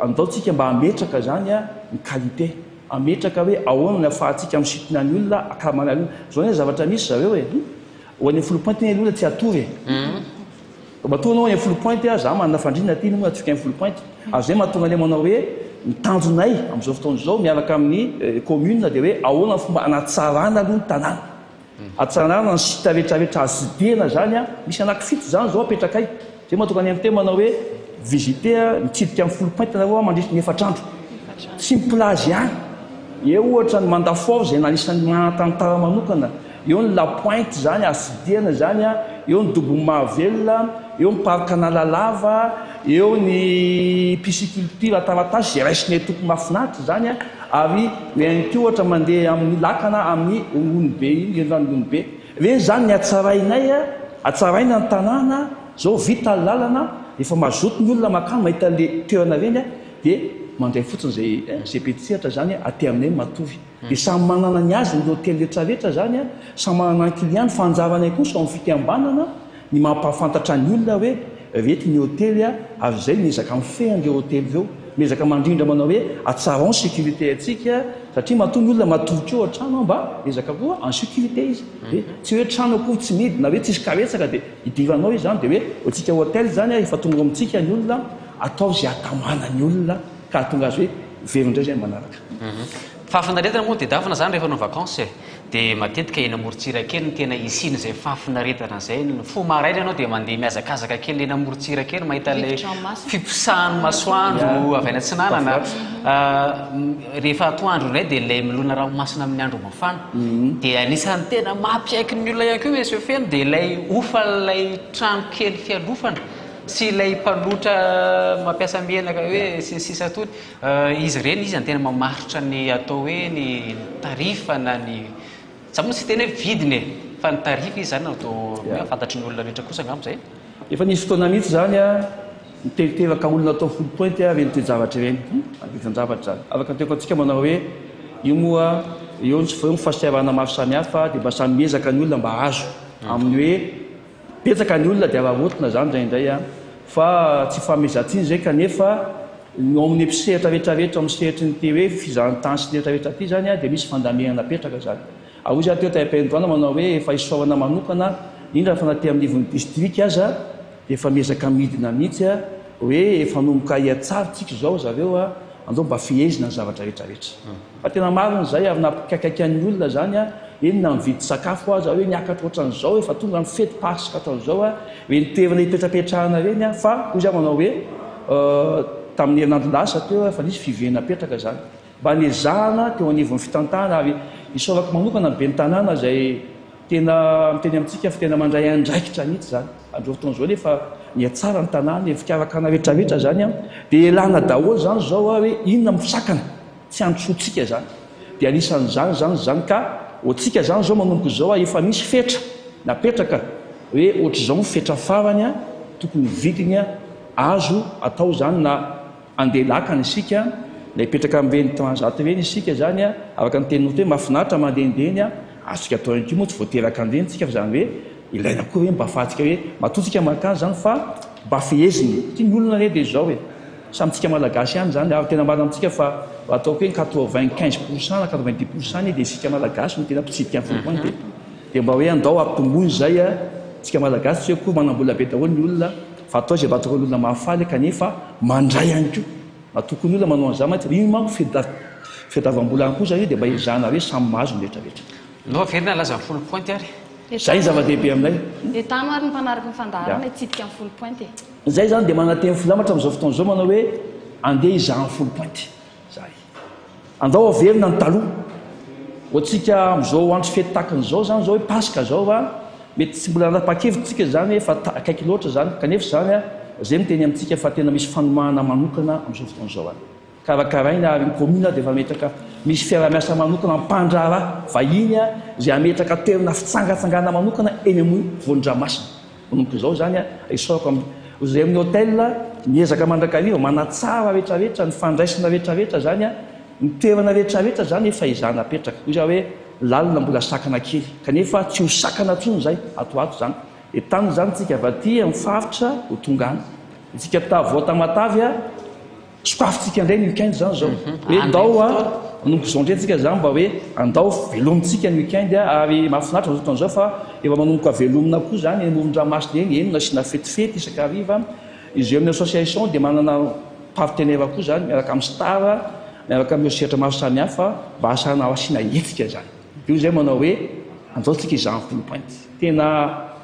andaotsika mba ametraka zany a ny qualité ametraka hoe ahoana ny afahantsika misitona ny olona akaramana olona zao ny zavatra misy zareo hoe ho any folopointy ny olona tsy atory matonga anao any folopointy a za manana fandrina ty moa atsika ny folopointy ary zay mahatonga le manao hoe mitanjonay amin'izao fotoana zao miaraka amin'ny commune dia hoe ahoana fomba anatsarana aloha ny tanàna atsarana ny sita rehetrarehetra azidena zany a misy anankifito zany zao apetrakay zay mahatonga any am'te manao hoe visiter mitsidika amin'ny folopointy nareo mandritry ny efatrandro tsy miplazy ihany eo ohatra ny mandafort zay nanisan'ny manatantara manokana eo ny lapointe zany asidena zany a eo ny dobo mavelona eo ny parkanala lava eo ny pisciculture ataratasy zay raisinay toko mafinaritra zany a ary ihany ko ohatra mandeha amin'ny lakana amin'ny olobe iny enran'olobe reny zany ny atsarainay a atsaraina ny tanàna zao vita ny lalana efa mazoto ny olona makano mahita le toerana reny a dia mandray fotsiny zay petiseratra zany aty aminay matovy dia samy manana ny azy ny hôtely rehetrarehetra zany a samy manana ny client ny fanjavanay kosa amin'ny fikambanana ny mampahafantatra ny olona hoe rety ny hôtely a ary zay miezaka mifehan'ireo hôtely ireo miezaka mandrindra manao hoe atsara ny sécurité atsika satria matonga olona matovotra eo an-trano mba miezaka koa en sécurité izy dia tsy hoe trano akory tsy midina hoe tsisy karetsaka dia idiranao izy zany dia hoe otsika hôtely zany a efa tonga amintsika ny olona atao zay atamana ny olona ka tonga azy hoe verindray zay manaraka fahafinaretana moa dia davina zany rehefa nao vacances dia matetika eny amorontsiraka eny tena isina zay fahafinaretana zay fo maraina ianao dia mandeha miazakazaka kely eny amorontsiraka eny mahita le fiposahany masoandro avy any atsinanana rehefa atoandro indray dia ilay milona ranomasina amin'ny andro mafana dia anisan'ny tena mampiaiky ny olona ihany koa hoe sofeny dia ilay ofa lay trano kely fialofana sy ilay mpanotra mampiasa menaka hoe sisa tony izy ireny izy ny tena mamaritra ny atao hoe ny tarifa na ny samona tsy tena hoe vidiny fa ny tarifa izy zany atao fantatry ny olona rehetra kosa angamo zay efa nisy fotoana mihitsy zany a miteriteraka olona atao folopointy a reny toejavatra ireny avitan-javatra zany afaka teoko atsika manao hoe io moa eo ny fasiarana maro samihafa dia mba samy miezaka ny olona mba azo amin'ny hoe petsaka ny olona dia avarotina zany indraindray a fa tsy famezantsiny zay kanefa no amin'ny episehatra rehetrarehetra amin'ny sehatry ny te hoe fizahantany sy rehetrarehetra ty zany a dia misy fandamerana petraka zany ary ozy teo taim-paindoana manao hoe efa isoarana manokana indra fa naty amin'ny livon'ny district aza dia efa miezaka midina mihitsy a hoe efa nomboka iatsara tsika zao zareo a andao mba fihezina ny zavatra rehetrarehetra fa tena mariny zay ary napikakaikan'ny olona zany a eny na mividy sakafo aza hoe niakatra ohatran'izao efa tonga ny fety pasika ataon'izao a hoe nitoerana hipetrapetrahana reny a fa ozy aho manao hoe tamin'ny herinandro lasa teo efa nisy fivena petraka zany mba nezahana teo anivon'ny fitantana ary isaovako manokana be ny tanàna zay tena miteny amintsika fa tena mandray andraikitra mihitsy zany andro fotoan'izao nefa niatsara ny tanàna e fikarakana rehetrarehetra zany a dia elana daholo zany zao a hoe inona misakana tsy androsotsika zany dia anisan'izany zany ka oatsika zany zao manomboka zao a efa misy fetra napetraka hoe ohatr'izao ny fetra farany a tokony vidiny a azo atao zany na andeha lakana isika na hipetraka amin'ireny transaty ireny isika zany a araka ny teninao hoe mahafinaritra mandehandehany a azontsika atao ihany koa moa tsy voateraka andeny tsika fa zany hoe ilaina koa hoe mba ahafahantsika hoe matotsika makany zany fa mba fiheziny ty ny olona re dia zao hoe samytsika malagasy ihany zany ary tena marina amintsika fa ataoko hoe 95% na 90% dia isika malagasy no tena mpitsidika amin'ny folopointy dia mba hoe andao ampitomboiny zay a tsika malagasy tsy hoe koa manambola be daholo ny olona fa atao zay batoko ny olona mahafaly kanefa mandray ihany koa matokony olona manao an'izany maty io manko fitavam-bola any kosa io dia mba izahana hoe samy mahazo ny rehetrarehetra loha verina laza 10 pointy ary zay zava-dehibe aminay etano ary ny mpanaraka ny fandarana itsidika amin'ny 10 pointy zay zany dia manateny filamatra amin'izao fotoan'izao manao hoe andeha izaha 10 pointy zay andao averina ny taloha ohatsika amin'izao andro fety takan'izao zany zao hoe paska zao a mety tsy mbola nanapa-kevitsika zany fa akaiky loatra zany kanefa zany a zay miteny amintsika fa tena misy fanomahana manokana amin'izao fotoan'izao any karakaraina ary ny commune dia efa metraka misy fiaramiasa manokana mpandrara vahiny a zay ametraka toerana fitsangatsangana manokana eny amin'ny vonin-dranomasina manomboka izao zany a isoko zay amin'ny hôtel miezaka mandrakariva manatsara rehetrarehetra ny fandraisana rehetrarehetra zany a ny toerana rehetrarehetra zany efa izana apetraka ozy hoe lalina mbola sakana kely kanefa tsy ho sakana tsony zay atoato zany etany zany tsika vaty amin'ny faritra ho tongany tsika voatamatavy a sokafitsika indray ny weekend zany zao hoe andao a manomboka izao ndretsika zany mba hoe andao velomintsika ny weekend ary mahafinaritra ohaton'izao fa efa manomboka velomina koa zany moron-dranomasina eny eny nasina fetifety isakariva izy eo amin'ny association dia manana partenaire koa zany miaraka amin'ny star miaraka amin'ny seritra maro samihafa mba asana asiana etsika zany io zay manao hoe andaotsika izany 10 pointy tena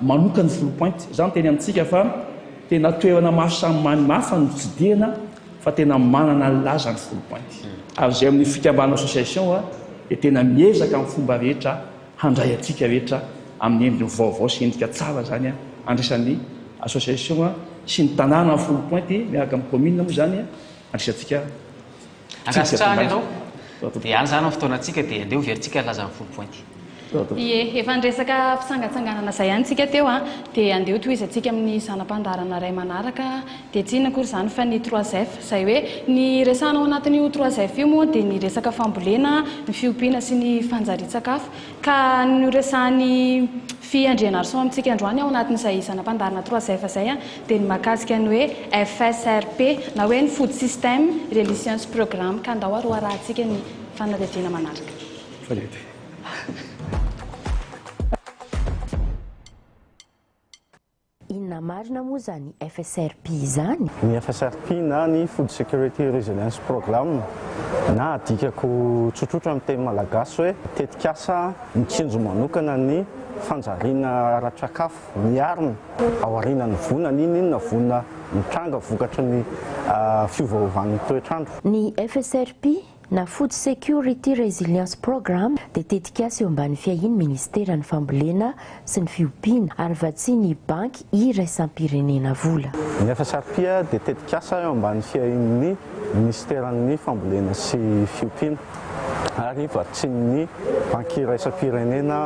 manoka ny 10 pointy zany teny amintsika fa tena toerana maro samy manimafa ny tsidihana fa tena manana laza ny 10 pointy ary zay amin'ny fikambana association dia tena miezaka amin'ny fomba rehetra handray atsika rehetra amin'ny endriny vaovao sy endrika tsara zany andraisan'ny association sy ny tanàna 10 pointy miaraka amin'ny commune moa zany andrisantsika akasitrahany ianao dia any zany amin'ny fotoanatsika dia andeha overintsika laza ny 10 pointy ie efa nresaka fisangatsanganana zay antsika teo dia andeha toizatsika amin'ny zanam-pandarana ray manaraka dia tsy inakory zany fa ny 3f zay hoe ny resanao anatin'io 3f io moa dia ny resaka fambolena ny fiompiana sy ny fanjari-tsakafo ka ny resan'ny fiandrianarson amintsika androany ao anatin'izay zanam-pandarana 3f zay dia ny mahakasika ny hoe FSRP na hoe ny food system religions programme ka andao aroarahantsika ny fanadevina manaraka inona marina moa zany FSRP zany? Ny FSRP na ny Food Security Resilience Programme na adikako tsotsotra amin'ny teny malagasy hoe tetikasa mitsinjo manokana ny fanjariana ara-tsakafo miarina ao aorianany vonana inona vonana mitranga vokatry ny fiovaovan'ny toetrandro. Ny FSRP na Food Security Resilience Programme dia tetikasa eo ambany fiahiny ministeran'ny fambolena sy ny fiompiana ary vatsy ny banky iraisam-pirenena vola. Ny FSRP dia tetikasa eo ambany fiahin'ny ministeran'ny fambolena sy fiompiana ary vatsy ny banky iraisam-pirenena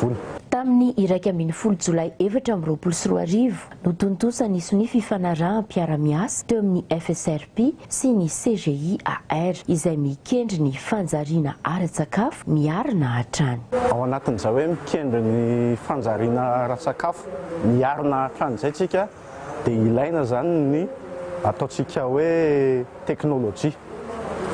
vola. Tamin'ny 1 Jolay 2024 no tontosany isony fifanaraham-piara-miasa teo amin'ny FSRP sy ny CGI AR izay mikendry ny fanjariana ara-tsakafo miarina hatrany. Ao anatin'izao hoe mikendry ny fanjariana ara-tsakafo miarina hatrany zay tsika dia ilaina zany ny ataotsika hoe teknôlôjia,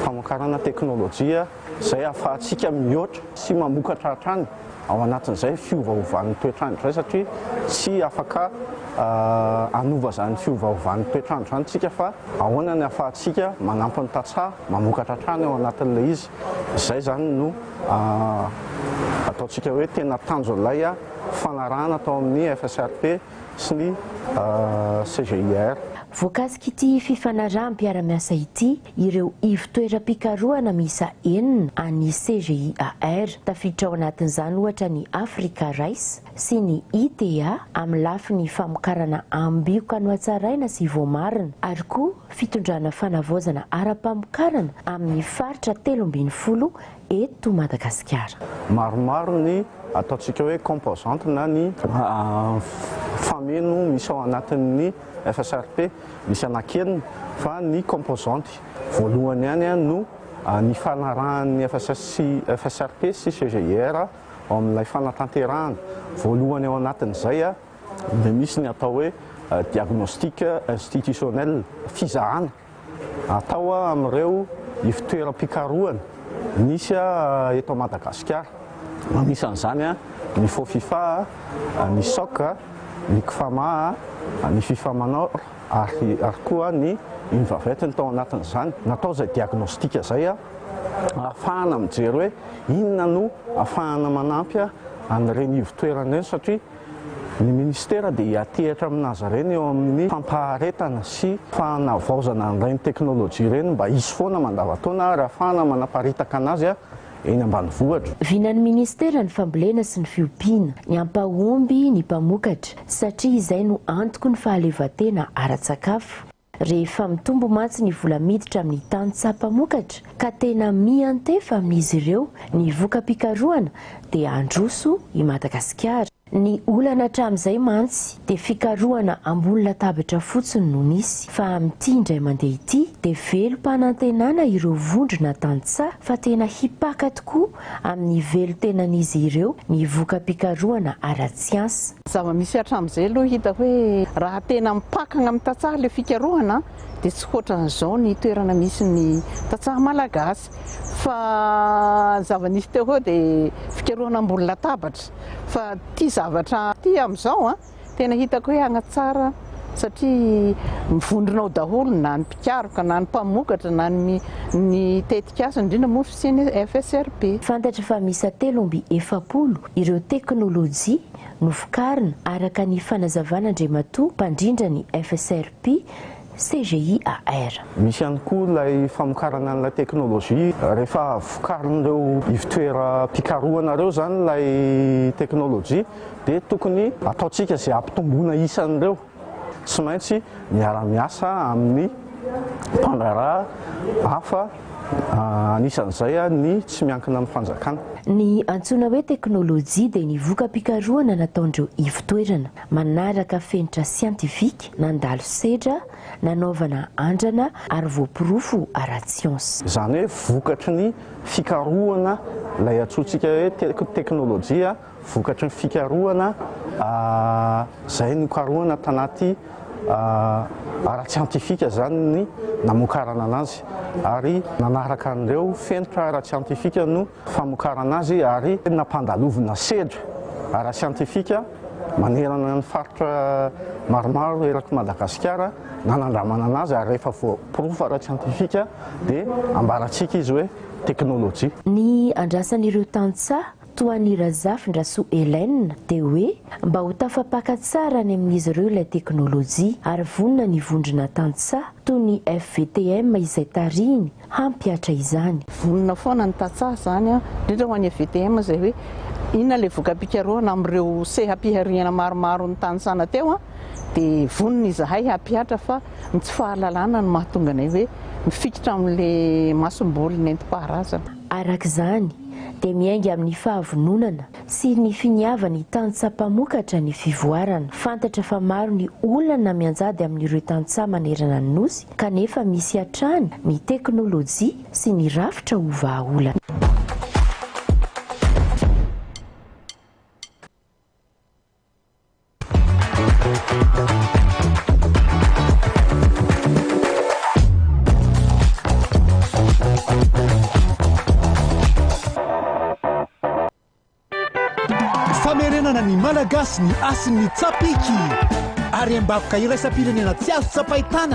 famokarana teknôlôjia zay ahafahantsika mihoatra sy mamokatra hatrany ao anatin'izay fiovaovan'ny toetrandro zay satria tsy afaka anova zany fiovaovan'ny toetrandro zany tsika fa ahoana ny ahafahantsika manampy ny tantsaha mamokatra hatrany ao anatin'ilay izy. Izay zany no ataotsika hoe tena tanjolay fanarahana atao amin'ny FSRP sy ny CGIR. Voakasika ity fifanaraham-piara-miasa ity ireo ivotoeram-pikarohana miisa 9 any CGIAR tafiditra ao anatin'izany ohatra ny Africa Rice sy ny ITA amin'ny lafiny famokarana ambioka no hatsaraina sy voamarina ary koa fitondrana fanavaozana ara-pamokarana amin'ny faritra 13 eto Madagasikara. Maromaro ny ataotsika hoe composante na ny fameno misy ao anatin'ny FSRP misy anakenina fa ny composante voalohany ihany no ny fanarahan'ny FSRP sy CGIR ao amin'ilay fanatanterahana voalohany ao anatin'izay dia misy ny atao hoe diagnostic institutionnel fizahana atao amin'ireo ivotoeram-pikarohana misy eto Madagasikara. Misy an'izany ny FOFIFA, ny SOC, ny KFAMA, ny FIFA Manor ary koa ny iny vaventy ny tao anatin'izany natao izay diagnostika zay a ahafahana mijery hoe inona no ahafahana manampy an'ireny ivotoerana ireny satria ny ministera dia hiatehatra aminazy ireny eo amin'ny fampaharetana sy fanavaozana an'ireny teknôlôjia ireny mba hisy foana mandavataona ary ahafahana manaparitaka anazy eny ambanivohitra. Vinan'ny ministera ny fambolena sy ny fiompiana ny ampahomby ny mpamokatra satria izay no antoky ny fahalevantena ara-tsakafo. Rehefa mitombo mantsy ny vola miditra amin'ny tany-tsaha-mpamokatra ka tena miantefa amin'izy ireo ny voka-pikarohana dia androso i Madagasikara. Ny olana hatramin'izay mantsy dia fikarohana ambony latabatra fotsiny no nisy fa amin'ity indray mandeha ity dia velom-panantenana ireo vondrona tany-tsaha fa tena hipaka tokoa amin'ny velo-tenan'izy ireo ny voka-pikarohana ara-tsiansa. Zava-misy hatramin'izay aloha hita hoe raha tena mipakana amin'ny tantsaha ilay fikarohana dia tsy ohatran'izao ny toerana misy ny tantsaha malagasy fa zava-nisy teo koa dia fikarohana ambony latabatra fa ty zavatra ty amin'izao tena hitako hoe agnatsara satria mivondronao daholo na ny mpikaroka na ny mpamokatra na ny tetikasa indrindra moa fisiany FSRP. Fantatra fa misy 340 ireo teknôlôjia novokarina araka ny fanazavana Andriamatoa mpandrindra ny FSRP CGIAR. Misy ihany koa ilay famokarana an'ilay teknôlôjia rehefa vokarin'ireo ivitoera-pikarohana ireo zany ilay teknôlôjia dia tokony ataontsika izay ampitomboana isan'ireo tsy maintsy miara-miasa amin'ny mpandraraha hafa anisan'izay ny tsy miankina amin'ny fanjakana. Ny antsoina hoe teknôlôjia dia ny voka-pikarohana nataondreo ivotoerana manaraka fenitra siantifika nandalo sedra nanaovana andrana ary voapirofo ara-tsiansa. Izany hoe vokatry ny fikarohana ilay antsointsika hoe teknôlôjia vokatry ny fikarohana izay nokarohana tanaty ara-tsiantifika zany ny namokarana anazy ary nanaraka an'ireo fenitra ara-tsiantifika no famokarana azy ary nampandalovina sedra ara-tsiantifika manerana ny faritra maromaro eraky Madagasikara nanandramana anazy ary rehefa voapirofo ara-tsiantifika dia ambaratsika izy hoe teknôlôjia. Ny andrasan'ireo tantsaha toa ny Razafin-Drasoa Hélène dia hoe mba ho tafapaka tsara ny amin'izy ireo ilay teknôlôjia ary vonona ny vondrona tantsaha toy ny FVTM izay tarihiny hampiatra izany. Vonona foana ny tantsaha zany indrindra ho an'ny FVTM izay hoe inona ilay voka-pikarohana amin'ireo seha-pihariana maromaro ny tanitsana teo dia vonona izahay hampiatra fa tsy fahalalana no mahatonga anay hoe mifikitra amin'ilay masom-boly nentim-paharazana. Arak'izany dia miainga amin'ny fahavononana sy ny finiavany tantsaha-mpamokatra ny fivoarana. Fantatra fa maro ny olana mianjady amin'ireo tantsaha manerana ny nosy kanefa misy hatrany ny teknôlôjia sy ny rafitra ho vahaolana. Famerenana ny malagasy ny asin'ny tsapiky ary ambavaka iraisam-pirenena tsy azo tsapaitana